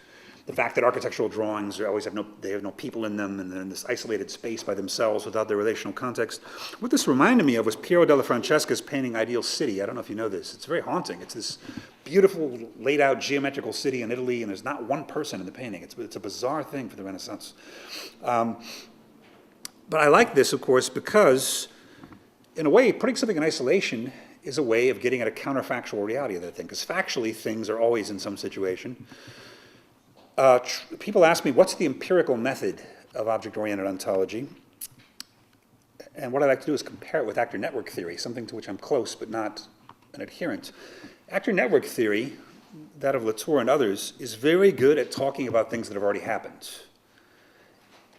the fact that architectural drawings always have no people in them, and they're in this isolated space by themselves without their relational context. What this reminded me of was Piero della Francesca's painting Ideal City. I don't know if you know this. It's very haunting. It's this beautiful, laid out geometrical city in Italy, and there's not one person in the painting. It's a bizarre thing for the Renaissance. But I like this, of course, because in a way, putting something in isolation is a way of getting at a counterfactual reality of that thing, because factually things are always in some situation. People ask me, what's the empirical method of object-oriented ontology? And what I like to do is compare it with actor network theory, something to which I'm close but not an adherent. Actor network theory, that of Latour and others, is very good at talking about things that have already happened.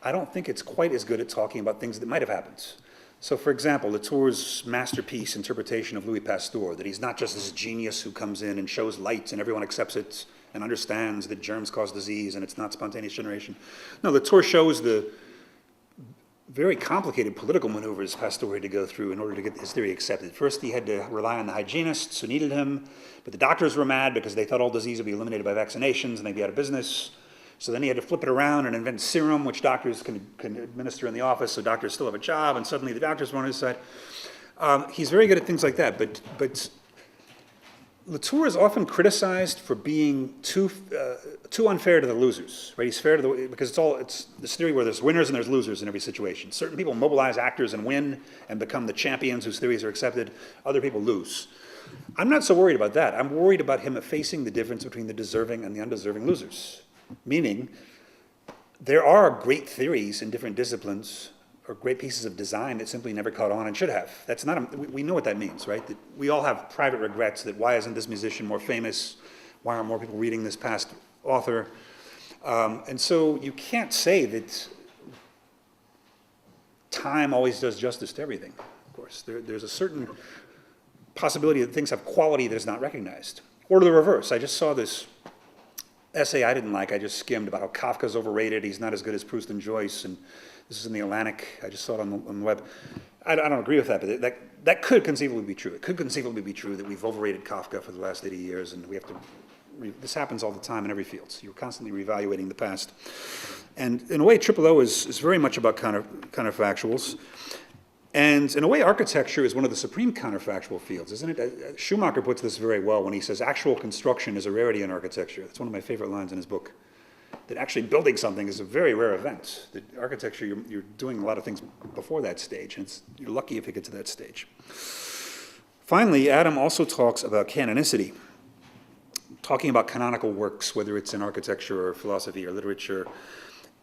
I don't think it's quite as good at talking about things that might have happened. So, for example, Latour's masterpiece interpretation of Louis Pasteur, that he's not just this genius who comes in and shows light and everyone accepts it and understands that germs cause disease and it's not spontaneous generation. No, Latour shows the very complicated political maneuvers Pasteur had to go through in order to get his theory accepted. First, he had to rely on the hygienists who needed him, but the doctors were mad because they thought all disease would be eliminated by vaccinations and they'd be out of business. So then he had to flip it around and invent serum, which doctors can administer in the office, so doctors still have a job, and suddenly the doctors were on his side. He's very good at things like that, but Latour is often criticized for being too unfair to the losers, right? He's fair to because it's this theory where there's winners and there's losers in every situation. Certain people mobilize actors and win and become the champions whose theories are accepted. Other people lose. I'm not so worried about that. I'm worried about him effacing the difference between the deserving and the undeserving losers. Meaning, there are great theories in different disciplines or great pieces of design that simply never caught on and should have. That's not we know what that means, right? That we all have private regrets that why isn't this musician more famous? Why aren't more people reading this past author? And so you can't say that time always does justice to everything, of course. There's a certain possibility that things have quality that is not recognized. Or to the reverse. I just saw this essay I didn't like. I just skimmed about how Kafka's overrated. He's not as good as Proust and Joyce. And this is in the Atlantic. I just saw it on the web. I don't agree with that, but that could conceivably be true. It could conceivably be true that we've overrated Kafka for the last 80 years, and we have to. This happens all the time in every field. So you're constantly reevaluating the past. And in a way, O is very much about counterfactuals. And in a way, architecture is one of the supreme counterfactual fields, isn't it? Schumacher puts this very well when he says actual construction is a rarity in architecture. That's one of my favorite lines in his book. That actually building something is a very rare event. That architecture, you're doing a lot of things before that stage, and you're lucky if you get to that stage. Finally, Adam also talks about canonicity, talking about canonical works, whether it's in architecture or philosophy or literature.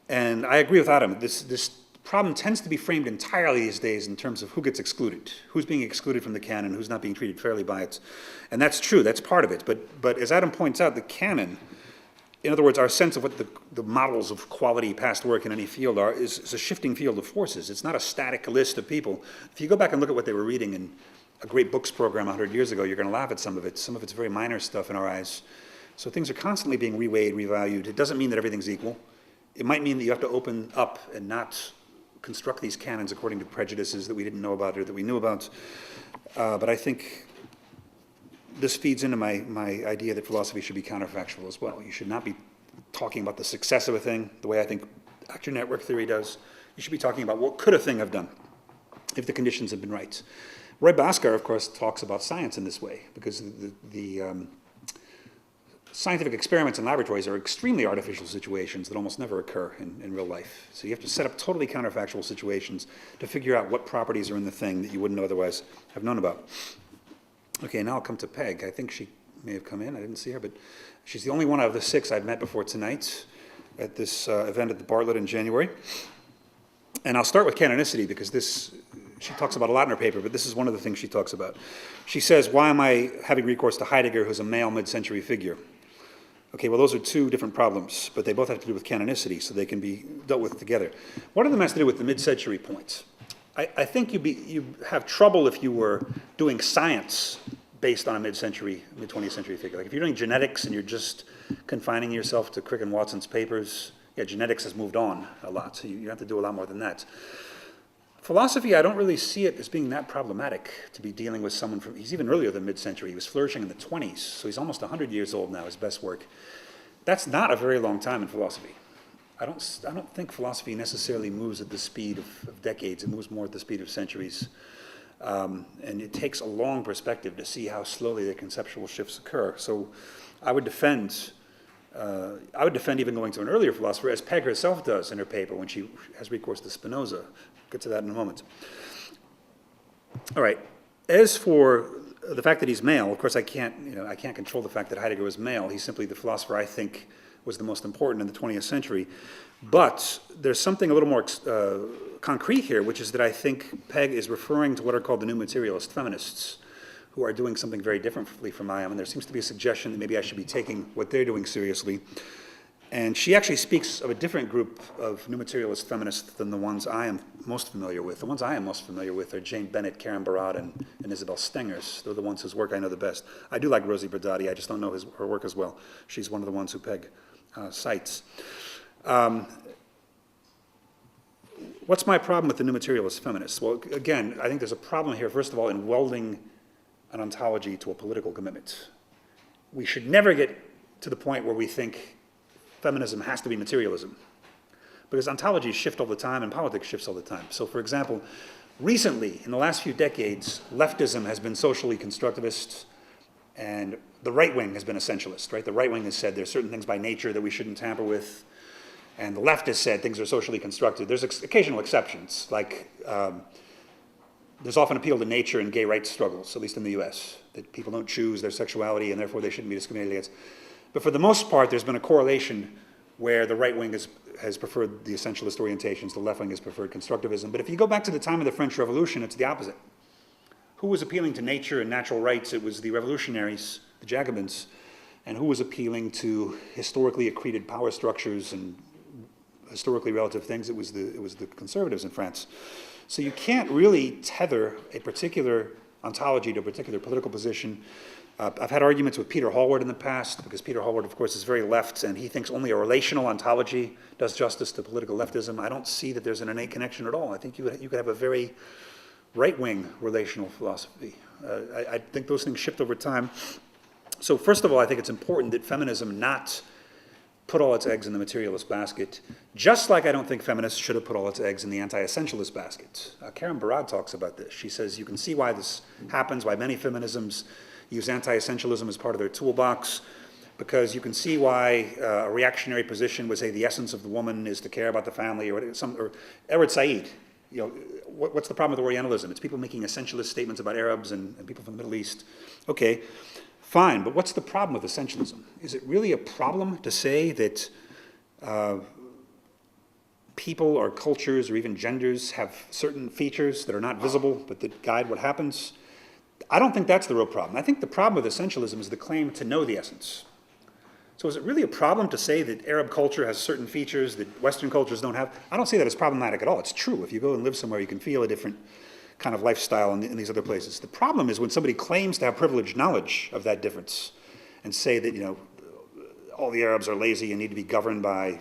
And I agree with Adam. This problem tends to be framed entirely these days in terms of who gets excluded, who's being excluded from the canon, who's not being treated fairly by it. And that's true, that's part of it. But as Adam points out, the canon, in other words, our sense of what the models of quality past work in any field are, is a shifting field of forces. It's not a static list of people. If you go back and look at what they were reading in a great books program 100 years ago, you're going to laugh at some of it. Some of it's very minor stuff in our eyes. So things are constantly being reweighed, revalued. It doesn't mean that everything's equal. It might mean that you have to open up and not construct these canons according to prejudices that we didn't know about or that we knew about. But I think this feeds into my idea that philosophy should be counterfactual as well. You should not be talking about the success of a thing, the way I think actor network theory does. You should be talking about what could a thing have done if the conditions had been right. Roy Bhaskar, of course, talks about science in this way, because the scientific experiments in laboratories are extremely artificial situations that almost never occur in real life. So you have to set up totally counterfactual situations to figure out what properties are in the thing that you wouldn't otherwise have known about. Okay, now I'll come to Peg. I think she may have come in. I didn't see her, but she's the only one out of the 6 I've met before tonight at this event at the Bartlett in January. And I'll start with canonicity, because she talks about a lot in her paper, but this is one of the things she talks about. She says, why am I having recourse to Heidegger, who's a male mid-century figure? Okay, well, those are 2 different problems, but they both have to do with canonicity, so they can be dealt with together. One of them has to do with the mid-century point. I think you have trouble if you were doing science based on a mid-20th century figure. Like if you're doing genetics and you're just confining yourself to Crick and Watson's papers, yeah, genetics has moved on a lot, so you have to do a lot more than that. Philosophy, I don't really see it as being that problematic to be dealing with someone he's even earlier than mid-century. He was flourishing in the 20s, so he's almost 100 years old now, his best work. That's not a very long time in philosophy. I don't think philosophy necessarily moves at the speed of decades. It moves more at the speed of centuries. And it takes a long perspective to see how slowly the conceptual shifts occur. So I would defend even going to an earlier philosopher, as Peg herself does in her paper when she has recourse to Spinoza. I'll get to that in a moment. All right. As for the fact that he's male, of course I can't control the fact that Heidegger was male. He's simply the philosopher I think was the most important in the 20th century. But there's something a little more concrete here, which is that I think Peg is referring to what are called the new materialist feminists, who are doing something very differently from I am, and there seems to be a suggestion that maybe I should be taking what they're doing seriously. And she actually speaks of a different group of new materialist feminists than the ones I am most familiar with. The ones I am most familiar with are Jane Bennett, Karen Barad, and Isabel Stengers. They're the ones whose work I know the best. I do like Rosie Berdati, I just don't know her work as well. She's one of the ones who Peg cites. What's my problem with the new materialist feminists? Well, again, I think there's a problem here, first of all, in welding an ontology to a political commitment. We should never get to the point where we think feminism has to be materialism, because ontologies shift all the time and politics shifts all the time. So, for example, recently, in the last few decades, leftism has been socially constructivist, and the right wing has been essentialist, right? The right wing has said there's certain things by nature that we shouldn't tamper with, and the left has said things are socially constructed. There's occasional exceptions, like there's often appeal to nature in gay rights struggles, at least in the US, that people don't choose their sexuality and therefore they shouldn't be discriminated against. But for the most part, there's been a correlation where the right wing has preferred the essentialist orientations, the left wing has preferred constructivism. But if you go back to the time of the French Revolution, it's the opposite. Who was appealing to nature and natural rights? It was the revolutionaries, the Jacobins. And who was appealing to historically accreted power structures and historically relative things? It was the conservatives in France. So you can't really tether a particular ontology to a particular political position. I've had arguments with Peter Hallward in the past, because Peter Hallward, of course, is very left, and he thinks only a relational ontology does justice to political leftism. I don't see that there's an innate connection at all. I think you could have a very right-wing relational philosophy. I think those things shift over time. So first of all, I think it's important that feminism not put all its eggs in the materialist basket, just like I don't think feminists should have put all its eggs in the anti-essentialist basket. Karen Barad talks about this. She says you can see why this happens, why many feminisms use anti-essentialism as part of their toolbox, because you can see why a reactionary position would say the essence of the woman is to care about the family, or Ered Said. What's the problem with Orientalism? It's people making essentialist statements about Arabs and people from the Middle East. Okay, fine, but what's the problem with essentialism? Is it really a problem to say that people or cultures or even genders have certain features that are not visible but that guide what happens? I don't think that's the real problem. I think the problem with essentialism is the claim to know the essence. So is it really a problem to say that Arab culture has certain features that Western cultures don't have? I don't see that as problematic at all. It's true. If you go and live somewhere, you can feel a different kind of lifestyle in these other places. The problem is when somebody claims to have privileged knowledge of that difference and say that, all the Arabs are lazy and need to be governed by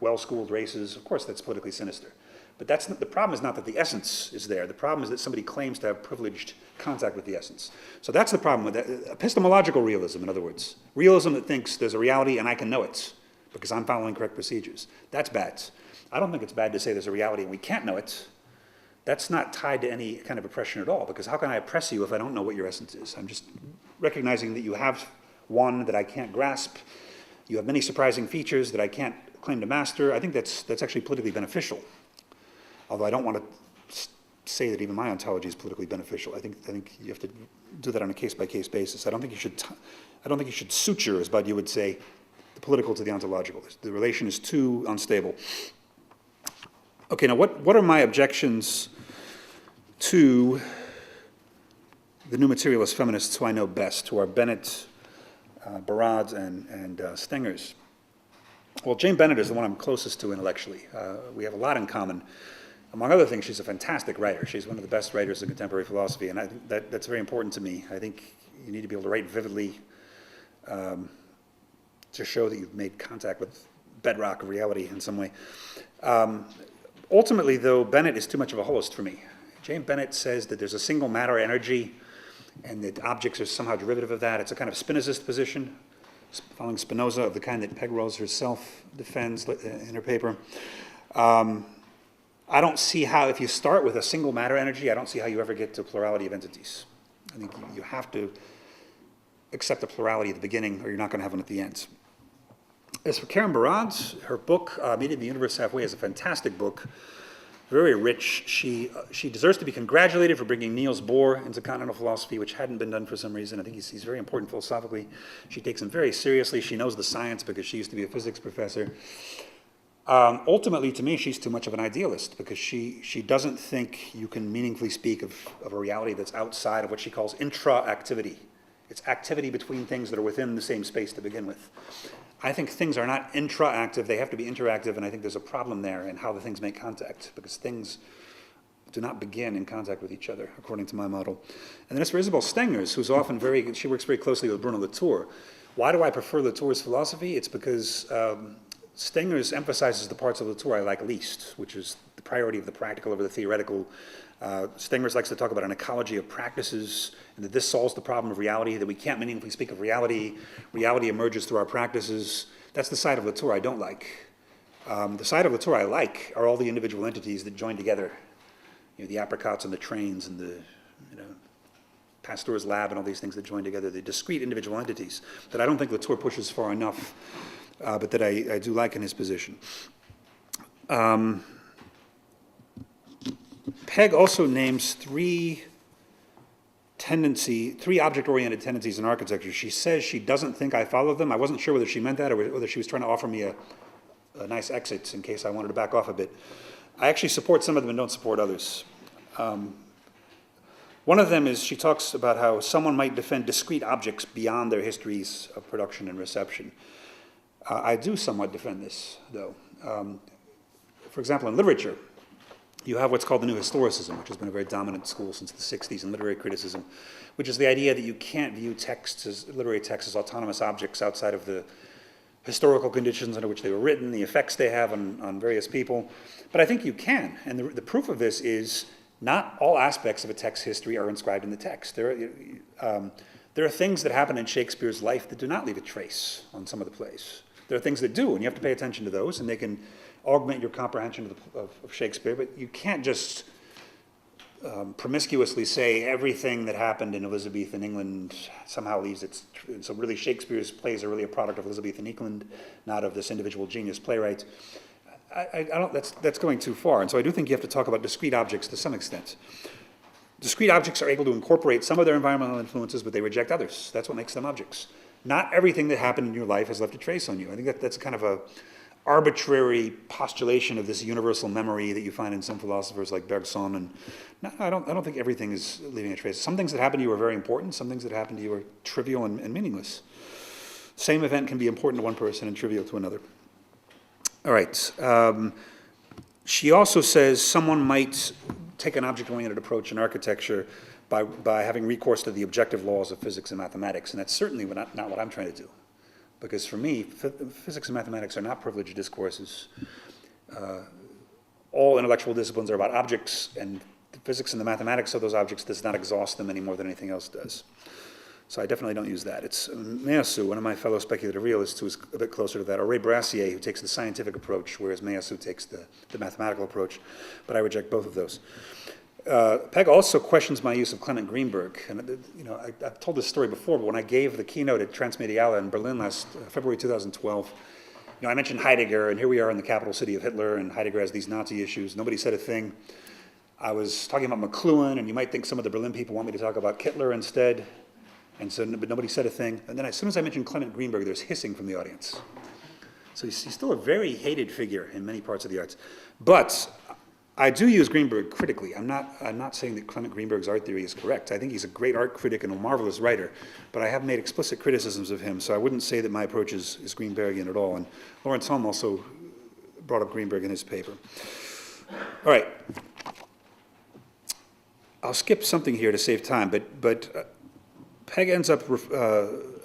well-schooled races. Of course, that's politically sinister. But the problem is not that the essence is there. The problem is that somebody claims to have privileged contact with the essence. So that's the problem with that. Epistemological realism, in other words. Realism that thinks there's a reality and I can know it because I'm following correct procedures. That's bad. I don't think it's bad to say there's a reality and we can't know it. That's not tied to any kind of oppression at all, because how can I oppress you if I don't know what your essence is? I'm just recognizing that you have one that I can't grasp. You have many surprising features that I can't claim to master. I think that's actually politically beneficial, although I don't want to say that even my ontology is politically beneficial. I think you have to do that on a case-by-case basis. I don't think you should suture, as Badiou would say, the political to the ontological. The relation is too unstable. Okay, now what are my objections to the new materialist feminists who I know best, who are Bennett, Barad, and Stengers? Well, Jane Bennett is the one I'm closest to intellectually. We have a lot in common. Among other things, she's a fantastic writer. She's one of the best writers in contemporary philosophy, and I think that's very important to me. I think you need to be able to write vividly to show that you've made contact with bedrock of reality in some way. Ultimately, though, Bennett is too much of a holist for me. Jane Bennett says that there's a single matter energy and that objects are somehow derivative of that. It's a kind of Spinozist position, following Spinoza, of the kind that Peg Rose herself defends in her paper. I don't see how, if you start with a single matter energy, I don't see how you ever get to a plurality of entities. I think you have to accept a plurality at the beginning, or you're not going to have one at the end. As for Karen Barad, her book, Meeting the Universe Halfway, is a fantastic book, very rich. She deserves to be congratulated for bringing Niels Bohr into continental philosophy, which hadn't been done for some reason. I think he's very important philosophically. She takes him very seriously. She knows the science because she used to be a physics professor. Ultimately, to me, she's too much of an idealist because she doesn't think you can meaningfully speak of a reality that's outside of what she calls intra-activity. It's activity between things that are within the same space to begin with. I think things are not intra-active, they have to be interactive, and I think there's a problem there in how the things make contact, because things do not begin in contact with each other, according to my model. And then as for Isabel Stengers, who's often she works very closely with Bruno Latour. Why do I prefer Latour's philosophy? It's because Stengers emphasizes the parts of Latour I like least, which is the priority of the practical over the theoretical. Stengers likes to talk about an ecology of practices, and that this solves the problem of reality, that we can't meaningfully speak of reality. Reality emerges through our practices. That's the side of Latour I don't like. The side of Latour I like are all the individual entities that join together. You know, the apricots and the trains and the, Pasteur's lab and all these things that join together, the discrete individual entities that I don't think Latour pushes far enough, but that I do like in his position. Peg also names three object-oriented tendencies in architecture. She says she doesn't think I follow them. I wasn't sure whether she meant that or whether she was trying to offer me a nice exit in case I wanted to back off a bit. I actually support some of them and don't support others. One of them is she talks about how someone might defend discrete objects beyond their histories of production and reception. I do somewhat defend this, though. For example, in literature, you have what's called the new historicism, which has been a very dominant school since the 60s in literary criticism, which is the idea that you can't view literary texts as autonomous objects outside of the historical conditions under which they were written, the effects they have on various people. But I think you can, and the proof of this is not all aspects of a text's history are inscribed in the text. There are things that happen in Shakespeare's life that do not leave a trace on some of the plays. There are things that do, and you have to pay attention to those, and they can augment your comprehension of Shakespeare, but you can't just promiscuously say everything that happened in Elizabethan England somehow leaves its... So really Shakespeare's plays are really a product of Elizabethan England, not of this individual genius playwright. I don't, that's going too far, and so I do think you have to talk about discrete objects to some extent. Discrete objects are able to incorporate some of their environmental influences, but they reject others. That's what makes them objects. Not everything that happened in your life has left a trace on you. I think that's kind of a arbitrary postulation of this universal memory that you find in some philosophers like Bergson. And no, I don't think everything is leaving a trace. Some things that happen to you are very important. Some things that happen to you are trivial and meaningless. Same event can be important to one person and trivial to another. All right. She also says someone might take an object-oriented approach in architecture by having recourse to the objective laws of physics and mathematics, and that's certainly not what I'm trying to do. Because for me, physics and mathematics are not privileged discourses. All intellectual disciplines are about objects, and the physics and the mathematics of those objects does not exhaust them any more than anything else does. So I definitely don't use that. It's Meillassoux, one of my fellow speculative realists, who is a bit closer to that, or Ray Brassier, who takes the scientific approach, whereas Meillassoux takes the mathematical approach. But I reject both of those. Peg also questions my use of Clement Greenberg. And, I've told this story before, but when I gave the keynote at Transmediale in Berlin last February 2012, I mentioned Heidegger, and here we are in the capital city of Hitler, and Heidegger has these Nazi issues. Nobody said a thing. I was talking about McLuhan, and you might think some of the Berlin people want me to talk about Hitler instead. And so, but nobody said a thing. And then as soon as I mentioned Clement Greenberg, there's hissing from the audience. So he's still a very hated figure in many parts of the arts. But I do use Greenberg critically. I'm not saying that Clement Greenberg's art theory is correct. I think he's a great art critic and a marvelous writer. But I have made explicit criticisms of him, so I wouldn't say that my approach is Greenbergian at all. And Lawrence Holm also brought up Greenberg in his paper. All right. I'll skip something here to save time, but Peg ends up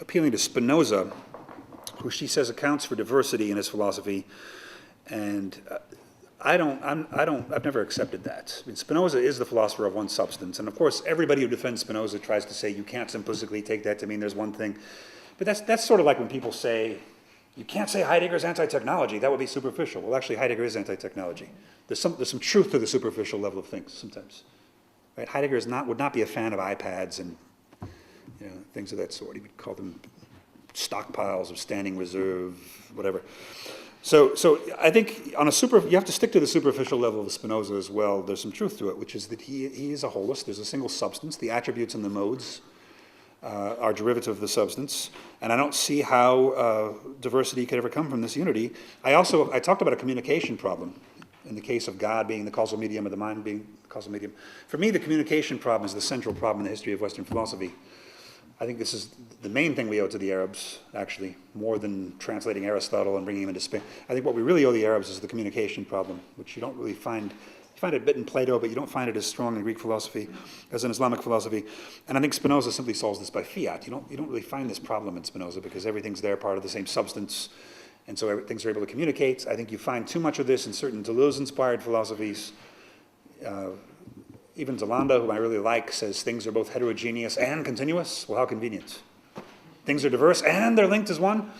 appealing to Spinoza, who she says accounts for diversity in his philosophy, and I've never accepted that. I mean, Spinoza is the philosopher of one substance, and of course, everybody who defends Spinoza tries to say you can't simplistically take that to mean there's one thing, but that's sort of like when people say you can't say Heidegger's anti-technology. That would be superficial. Well, actually, Heidegger is anti-technology. There's some truth to the superficial level of things sometimes. Right? Heidegger would not be a fan of iPads and things of that sort. He would call them stockpiles of standing reserve, whatever. So I think you have to stick to the superficial level of Spinoza as well. There's some truth to it, which is that he is a holist. There's a single substance. The attributes and the modes are derivative of the substance. And I don't see how diversity could ever come from this unity. I talked about a communication problem in the case of God being the causal medium or the mind being the causal medium. For me, the communication problem is the central problem in the history of Western philosophy. I think this is the main thing we owe to the Arabs, actually, more than translating Aristotle and bringing him into Spain. I think what we really owe the Arabs is the communication problem, which you don't really find. You find it a bit in Plato, but you don't find it as strong in Greek philosophy as in Islamic philosophy. And I think Spinoza simply solves this by fiat. You don't really find this problem in Spinoza because everything's there, part of the same substance, and so things are able to communicate. I think you find too much of this in certain Deleuze-inspired philosophies. Even Zalanda, whom I really like, says things are both heterogeneous and continuous. Well, how convenient. Things are diverse and they're linked as one.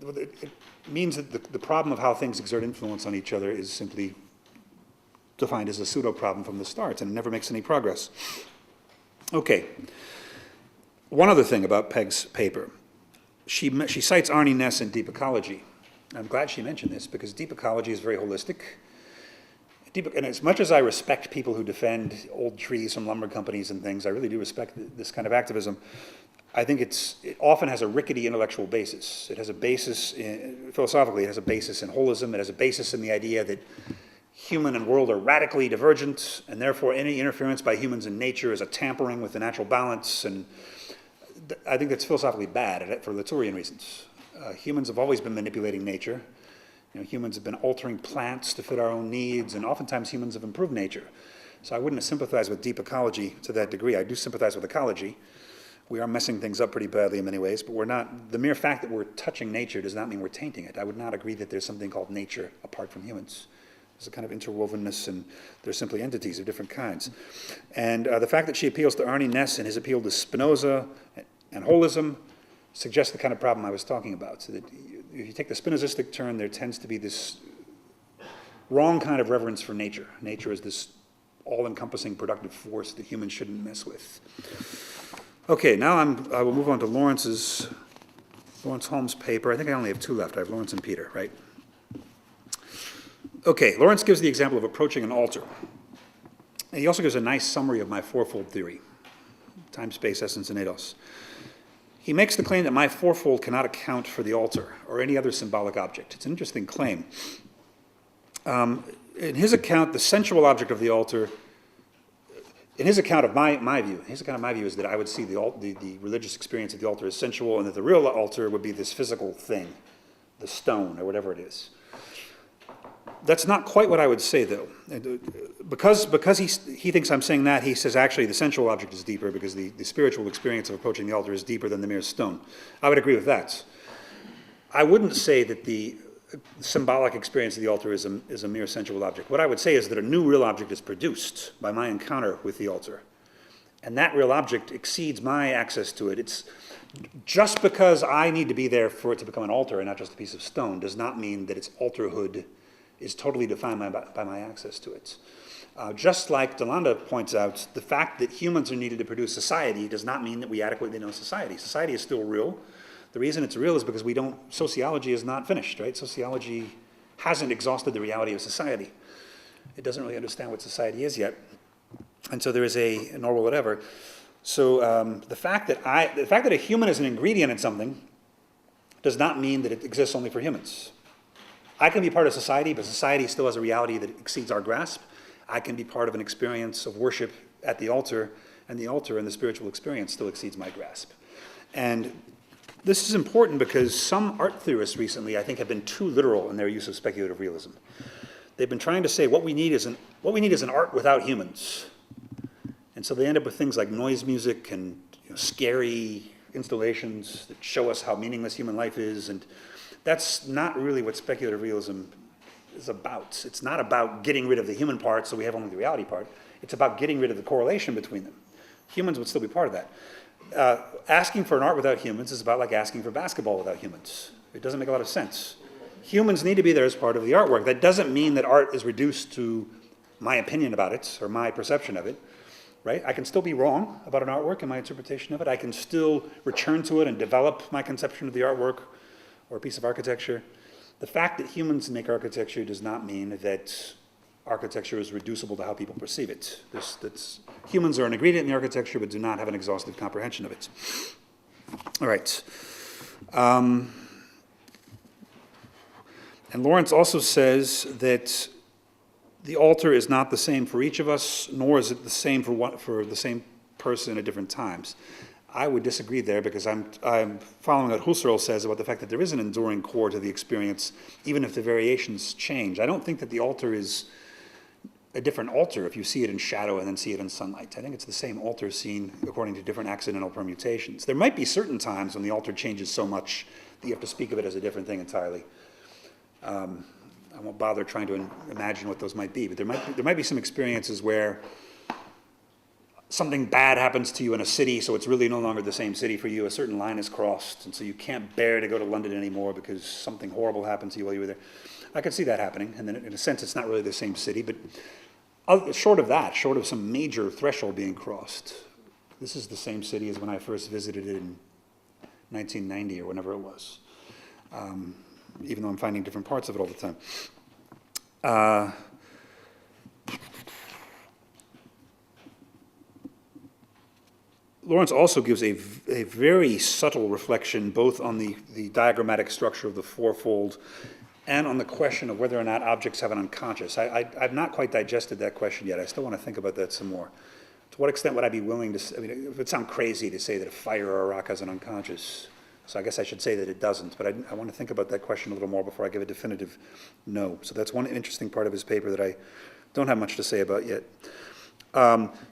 It means that the problem of how things exert influence on each other is simply defined as a pseudo-problem from the start, and it never makes any progress. Okay. One other thing about Peg's paper. She cites Arnie Ness in Deep Ecology. I'm glad she mentioned this because Deep Ecology is very holistic. And as much as I respect people who defend old trees from lumber companies and things, I really do respect this kind of activism. I think it often has a rickety intellectual basis. It has a basis, philosophically, it has a basis in holism. It has a basis in the idea that human and world are radically divergent, and therefore any interference by humans in nature is a tampering with the natural balance. And I think that's philosophically bad for Latourian reasons. Humans have always been manipulating nature. Humans have been altering plants to fit our own needs, and oftentimes humans have improved nature. So I wouldn't sympathize with deep ecology to that degree. I do sympathize with ecology. We are messing things up pretty badly in many ways, but we're not. The mere fact that we're touching nature does not mean we're tainting it. I would not agree that there's something called nature apart from humans. There's a kind of interwovenness, and they're simply entities of different kinds. And the fact that she appeals to Arnie Ness and his appeal to Spinoza and holism suggests the kind of problem I was talking about. So that if you take the Spinozistic turn, there tends to be this wrong kind of reverence for nature. Nature is this all-encompassing productive force that humans shouldn't mess with. Okay, now I will move on to Lawrence Holmes' paper. I think I only have two left. I have Lawrence and Peter, right? Okay, Lawrence gives the example of approaching an altar. And he also gives a nice summary of my fourfold theory, time, space, essence, and eidos. He makes the claim that my fourfold cannot account for the altar or any other symbolic object. It's an interesting claim. In his account, the sensual object of the altar, in his account of my view is that I would see the religious experience of the altar as sensual, and that the real altar would be this physical thing, the stone or whatever it is. That's not quite what I would say, though. Because he thinks I'm saying that, he says actually the sensual object is deeper because the spiritual experience of approaching the altar is deeper than the mere stone. I would agree with that. I wouldn't say that the symbolic experience of the altar is a mere sensual object. What I would say is that a new real object is produced by my encounter with the altar. and that real object exceeds my access to it. It's just because I need to be there for it to become an altar and not just a piece of stone does not mean that its alterhood is totally defined by my access to it. Just like Delanda points out, the fact that humans are needed to produce society does not mean that we adequately know society. Society is still real. The reason it's real is because sociology is not finished, right? Sociology hasn't exhausted the reality of society. It doesn't really understand what society is yet. And so there is nor will it ever. So the fact that a human is an ingredient in something does not mean that it exists only for humans. I can be part of society, but society still has a reality that exceeds our grasp. I can be part of an experience of worship at the altar, and the altar and the spiritual experience still exceeds my grasp. And this is important because some art theorists recently, I think, have been too literal in their use of speculative realism. They've been trying to say what we need is an art without humans. And so they end up with things like noise music and scary installations that show us how meaningless human life is. And that's not really what speculative realism is about. It's not about getting rid of the human part so we have only the reality part. It's about getting rid of the correlation between them. Humans would still be part of that. Asking for an art without humans is about like asking for basketball without humans. It doesn't make a lot of sense. Humans need to be there as part of the artwork. That doesn't mean that art is reduced to my opinion about it or my perception of it, right? I can still be wrong about an artwork and my interpretation of it. I can still return to it and develop my conception of the artwork or a piece of architecture. The fact that humans make architecture does not mean that architecture is reducible to how people perceive it. Humans are an ingredient in the architecture, but do not have an exhaustive comprehension of it. All right. And Lawrence also says that the altar is not the same for each of us, nor is it the same for the same person at different times. I would disagree there because I'm following what Husserl says about the fact that there is an enduring core to the experience, even if the variations change. I don't think that the altar is a different altar if you see it in shadow and then see it in sunlight. I think it's the same altar seen according to different accidental permutations. There might be certain times when the altar changes so much that you have to speak of it as a different thing entirely. I won't bother trying to imagine what those might be, but there might be some experiences where something bad happens to you in a city, so it's really no longer the same city for you. A certain line is crossed, and so you can't bear to go to London anymore because something horrible happened to you while you were there. I could see that happening, and then in a sense it's not really the same city, but short of some major threshold being crossed, this is the same city as when I first visited it in 1990 or whenever it was, even though I'm finding different parts of it all the time. Lawrence also gives a very subtle reflection both on the diagrammatic structure of the fourfold and on the question of whether or not objects have an unconscious. I've not quite digested that question yet. I still want to think about that some more. To what extent would I be willing to, it would sound crazy to say that a fire or a rock has an unconscious. So I guess I should say that it doesn't, but I want to think about that question a little more before I give a definitive no. So that's one interesting part of his paper that I don't have much to say about yet.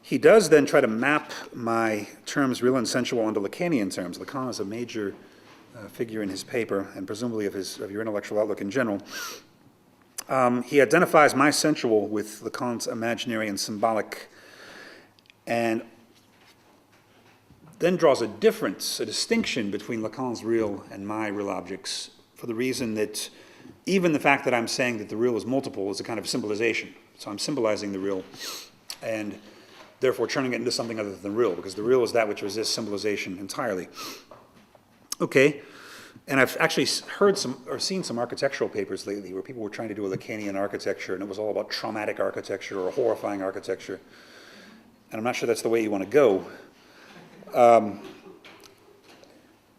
He does then try to map my terms real and sensual onto Lacanian terms. Lacan is a major figure in his paper, and presumably of your intellectual outlook in general. He identifies my sensual with Lacan's imaginary and symbolic, and then draws a distinction between Lacan's real and my real objects for the reason that even the fact that I'm saying that the real is multiple is a kind of symbolization. So I'm symbolizing the real and therefore turning it into something other than real, because the real is that which resists symbolization entirely. Okay, and I've actually heard seen some architectural papers lately where people were trying to do a Lacanian architecture, and it was all about traumatic architecture or horrifying architecture. And I'm not sure that's the way you want to go.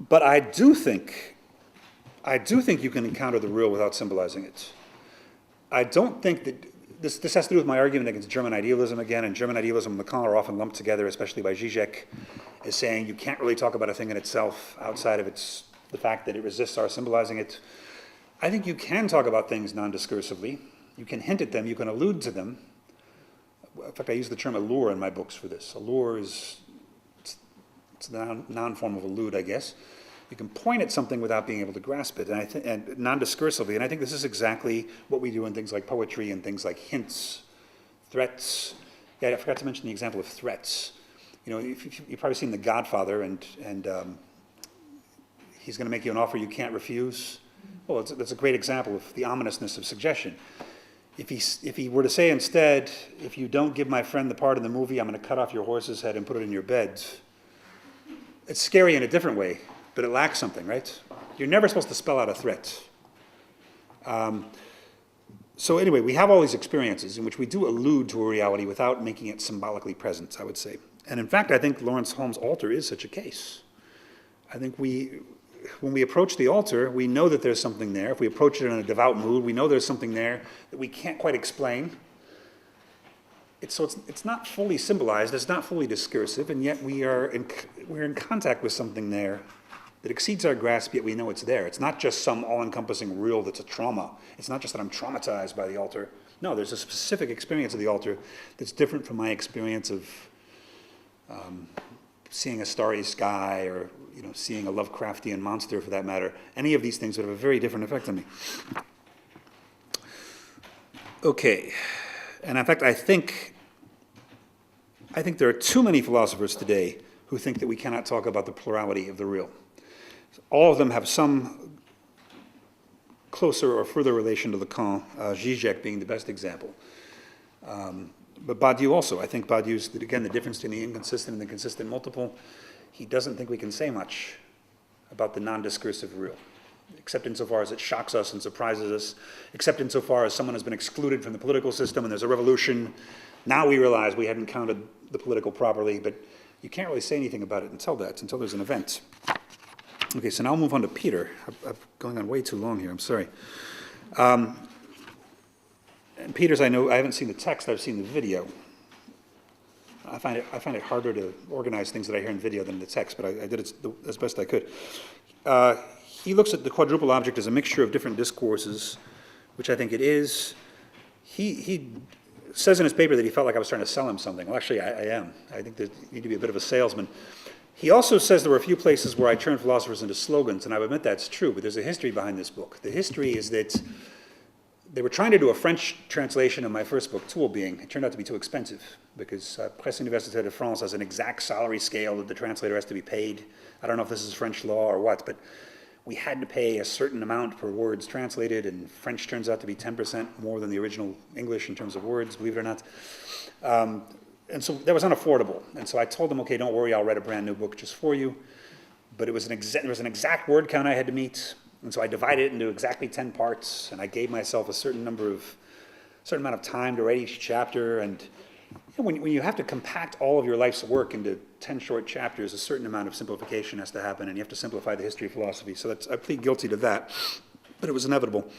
But I do think you can encounter the real without symbolizing it. I don't think that this has to do with my argument against German idealism again, and German idealism and Lacan are often lumped together, especially by Zizek, as saying you can't really talk about a thing in itself outside of the fact that it resists our symbolizing it. I think you can talk about things non-discursively. You can hint at them, you can allude to them. In fact, I use the term allure in my books for this. Allure it's the noun form of allude, I guess. You can point at something without being able to grasp it, and non-discursively. And I think this is exactly what we do in things like poetry and things like hints, threats. Yeah, I forgot to mention the example of threats. You know, you've probably seen The Godfather, and he's going to make you an offer you can't refuse. Well, that's a great example of the ominousness of suggestion. If he were to say instead, if you don't give my friend the part in the movie, I'm going to cut off your horse's head and put it in your bed. It's scary in a different way, but it lacks something, right? You're never supposed to spell out a threat. So anyway, we have all these experiences in which we do allude to a reality without making it symbolically present, I would say. And in fact, I think Lawrence Holmes' altar is such a case. I think when we approach the altar, we know that there's something there. If we approach it in a devout mood, we know there's something there that we can't quite explain. It's not fully symbolized, it's not fully discursive, and yet we're in contact with something there that exceeds our grasp, yet we know it's there. It's not just some all-encompassing real that's a trauma. It's not just that I'm traumatized by the altar. No, there's a specific experience of the altar that's different from my experience of seeing a starry sky, or seeing a Lovecraftian monster, for that matter. Any of these things would have a very different effect on me. Okay, and in fact, I think there are too many philosophers today who think that we cannot talk about the plurality of the real. All of them have some closer or further relation to Lacan, Zizek being the best example. But Badiou also. I think Badiou's, again, the difference between the inconsistent and the consistent multiple. He doesn't think we can say much about the non-discursive real, except insofar as it shocks us and surprises us, except insofar as someone has been excluded from the political system and there's a revolution. Now we realize we hadn't counted the political properly, but you can't really say anything about it until there's an event. Okay, so now I'll move on to Peter. I'm going on way too long here, I'm sorry. And Peter's, I haven't seen the text, I've seen the video. I find it harder to organize things that I hear in video than in the text, but I did it as best I could. He looks at the quadruple object as a mixture of different discourses, which I think it is. He says in his paper that he felt like I was trying to sell him something. Well, actually, I am. I think that you need to be a bit of a salesman. He also says there were a few places where I turned philosophers into slogans, and I admit that's true, but there's a history behind this book. The history is that they were trying to do a French translation of my first book, Tool Being. It turned out to be too expensive, because Presse Universitaire de France has an exact salary scale that the translator has to be paid. I don't know if this is French law or what, but we had to pay a certain amount per words translated, and French turns out to be 10% more than the original English in terms of words, believe it or not. And so that was unaffordable. And so I told them, okay, don't worry, I'll write a brand new book just for you. But there was an exact word count I had to meet. And so I divided it into exactly 10 parts, and I gave myself a certain amount of time to write each chapter. And when you have to compact all of your life's work into 10 short chapters, a certain amount of simplification has to happen, and you have to simplify the history of philosophy. So I plead guilty to that, but it was inevitable.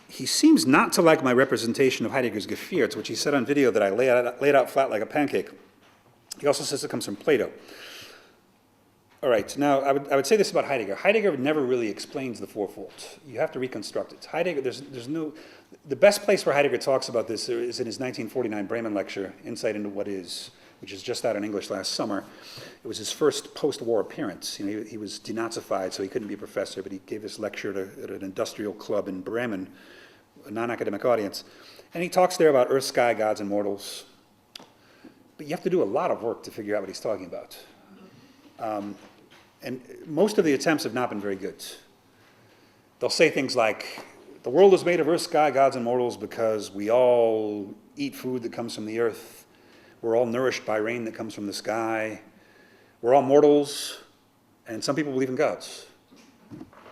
He seems not to like my representation of Heidegger's Geführt, which he said on video that I laid out flat like a pancake. He also says it comes from Plato. All right, now I would say this about Heidegger. Heidegger never really explains the fourfold. You have to reconstruct it. Heidegger, the best place where Heidegger talks about this is in his 1949 Bremen lecture, Insight into What Is, which is just out in English last summer. It was his first post-war appearance. He was denazified, so he couldn't be a professor, but he gave this lecture at an industrial club in Bremen, a non-academic audience. And he talks there about earth, sky, gods, and mortals. But you have to do a lot of work to figure out what he's talking about. And most of the attempts have not been very good. They'll say things like, the world is made of earth, sky, gods, and mortals because we all eat food that comes from the earth. We're all nourished by rain that comes from the sky. We're all mortals, and some people believe in gods.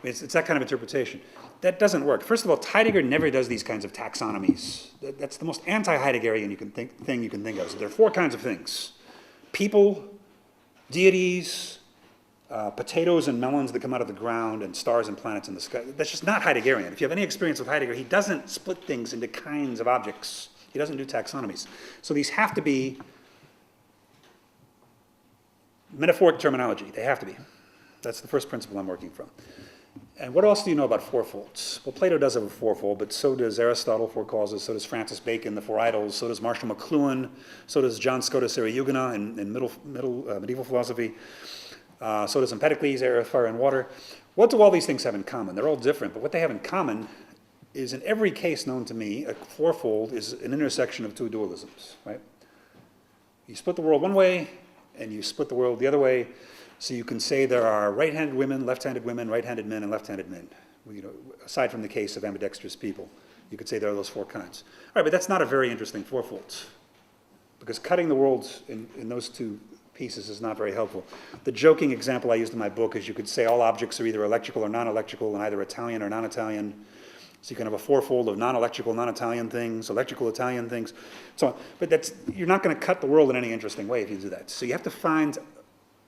It's that kind of interpretation. That doesn't work. First of all, Heidegger never does these kinds of taxonomies. That's the most anti-Heideggerian thing you can think of. So there are 4 kinds of things: people, deities, potatoes and melons that come out of the ground, and stars and planets in the sky. That's just not Heideggerian. If you have any experience with Heidegger, he doesn't split things into kinds of objects. He doesn't do taxonomies. So these have to be metaphoric terminology. They have to be. That's the first principle I'm working from. And what else do you know about fourfolds? Well, Plato does have a fourfold, but so does Aristotle, 4 causes, so does Francis Bacon, the 4 idols, so does Marshall McLuhan, so does John Scotus Eriugena in medieval philosophy, so does Empedocles, air, fire, and water. What do all these things have in common? They're all different, but what they have in common is in every case known to me, a fourfold is an intersection of two dualisms, right? You split the world one way, and you split the world the other way, so you can say there are right-handed women, right-handed men, and left-handed men. Aside from the case of ambidextrous people, you could say there are those four kinds. All right, but that's not a very interesting fourfold, because cutting the world in those two pieces is not very helpful. The joking example I used in my book is you could say all objects are either electrical or non-electrical, and either Italian or non-Italian. So you can have a fourfold of non-electrical, non-Italian things, electrical Italian things, so on. But you're not going to cut the world in any interesting way if you do that. So you have to find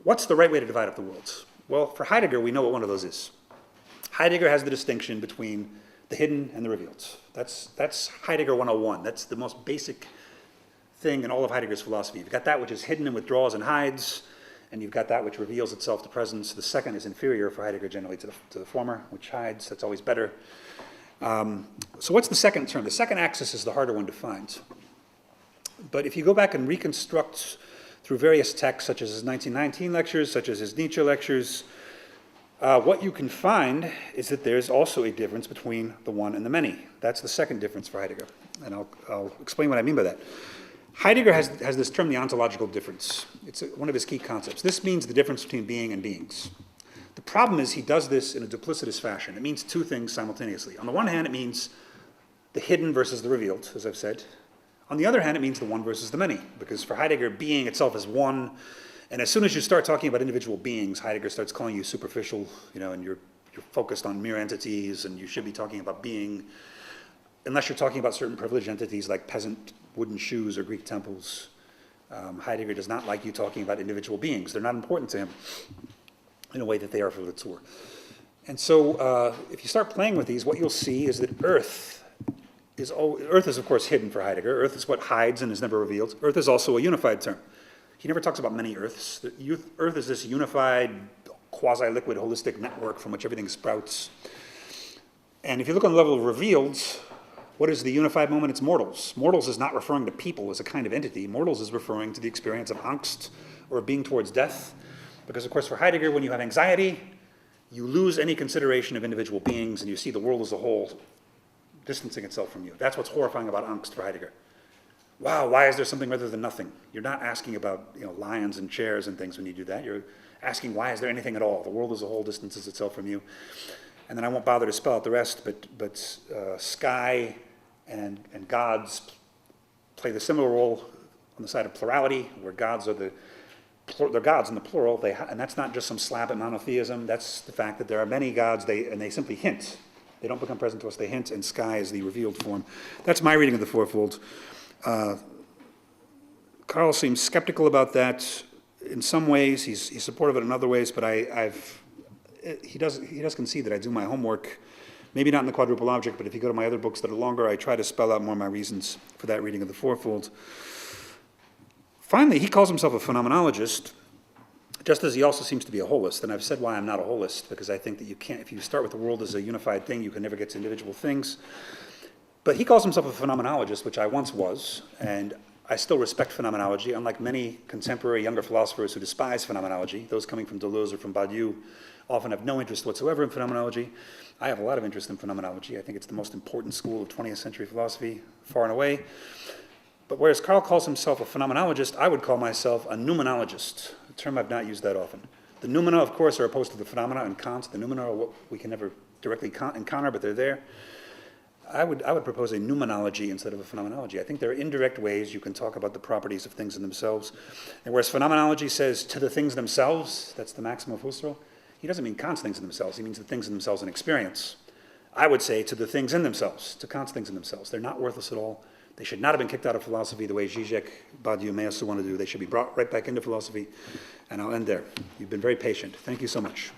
what's the right way to divide up the world. Well, for Heidegger, we know what one of those is. Heidegger has the distinction between the hidden and the revealed. That's Heidegger 101. That's the most basic thing in all of Heidegger's philosophy. You've got that which is hidden and withdraws and hides, and you've got that which reveals itself to presence. The second is inferior for Heidegger generally to the former, which hides. That's always better. So what's the second term? The second axis is the harder one to find. But if you go back and reconstruct through various texts, such as his 1919 lectures, such as his Nietzsche lectures, what you can find is that there's also a difference between the one and the many. That's the second difference for Heidegger, and I'll explain what I mean by that. Heidegger has this term, the ontological difference. It's one of his key concepts. This means the difference between being and beings. The problem is he does this in a duplicitous fashion. It means two things simultaneously. On the one hand, it means the hidden versus the revealed, as I've said. On the other hand, it means the one versus the many, because for Heidegger, being itself is one, and as soon as you start talking about individual beings, Heidegger starts calling you superficial, and you're focused on mere entities, and you should be talking about being, unless you're talking about certain privileged entities like peasant wooden shoes or Greek temples. Heidegger does not like you talking about individual beings. They're not important to him in a way that they are for Latour. And so if you start playing with these, what you'll see is that Earth is, of course, hidden for Heidegger. Earth is what hides and is never revealed. Earth is also a unified term. He never talks about many Earths. Earth is this unified, quasi-liquid, holistic network from which everything sprouts. And if you look on the level of revealed, what is the unified moment? It's mortals. Mortals is not referring to people as a kind of entity. Mortals is referring to the experience of angst, or of being towards death. Because, of course, for Heidegger, when you have anxiety, you lose any consideration of individual beings, and you see the world as a whole distancing itself from you. That's what's horrifying about angst for Heidegger. Wow, why is there something rather than nothing? You're not asking about lions and chairs and things when you do that. You're asking, why is there anything at all? The world as a whole distances itself from you. And then I won't bother to spell out the rest, but sky and gods play the similar role on the side of plurality, where gods are they're gods in the plural, and that's not just some slap at monotheism. That's the fact that there are many gods, and they simply hint. They don't become present to us, they hint, and sky is the revealed form. That's my reading of the fourfold. Carl seems skeptical about that in some ways. He's supportive of it in other ways, but he does concede that I do my homework. Maybe not in the quadruple object, but if you go to my other books that are longer, I try to spell out more of my reasons for that reading of the fourfold. Finally, he calls himself a phenomenologist, just as he also seems to be a holist. And I've said why I'm not a holist, because I think that you can't, if you start with the world as a unified thing, you can never get to individual things. But he calls himself a phenomenologist, which I once was, and I still respect phenomenology, unlike many contemporary younger philosophers who despise phenomenology. Those coming from Deleuze or from Badiou often have no interest whatsoever in phenomenology. I have a lot of interest in phenomenology. I think it's the most important school of 20th century philosophy, far and away. But whereas Carl calls himself a phenomenologist, I would call myself a noumenologist, a term I've not used that often. The noumena, of course, are opposed to the phenomena in Kant. The noumena are what we can never directly encounter, but they're there. I would propose a noumenology instead of a phenomenology. I think there are indirect ways you can talk about the properties of things in themselves. And whereas phenomenology says to the things themselves, that's the maxim of Husserl, he doesn't mean Kant's things in themselves, he means the things in themselves in experience. I would say to the things in themselves, to Kant's things in themselves. They're not worthless at all. They should not have been kicked out of philosophy the way Zizek, Badiou, Meillassoux want to do. They should be brought right back into philosophy. And I'll end there. You've been very patient. Thank you so much.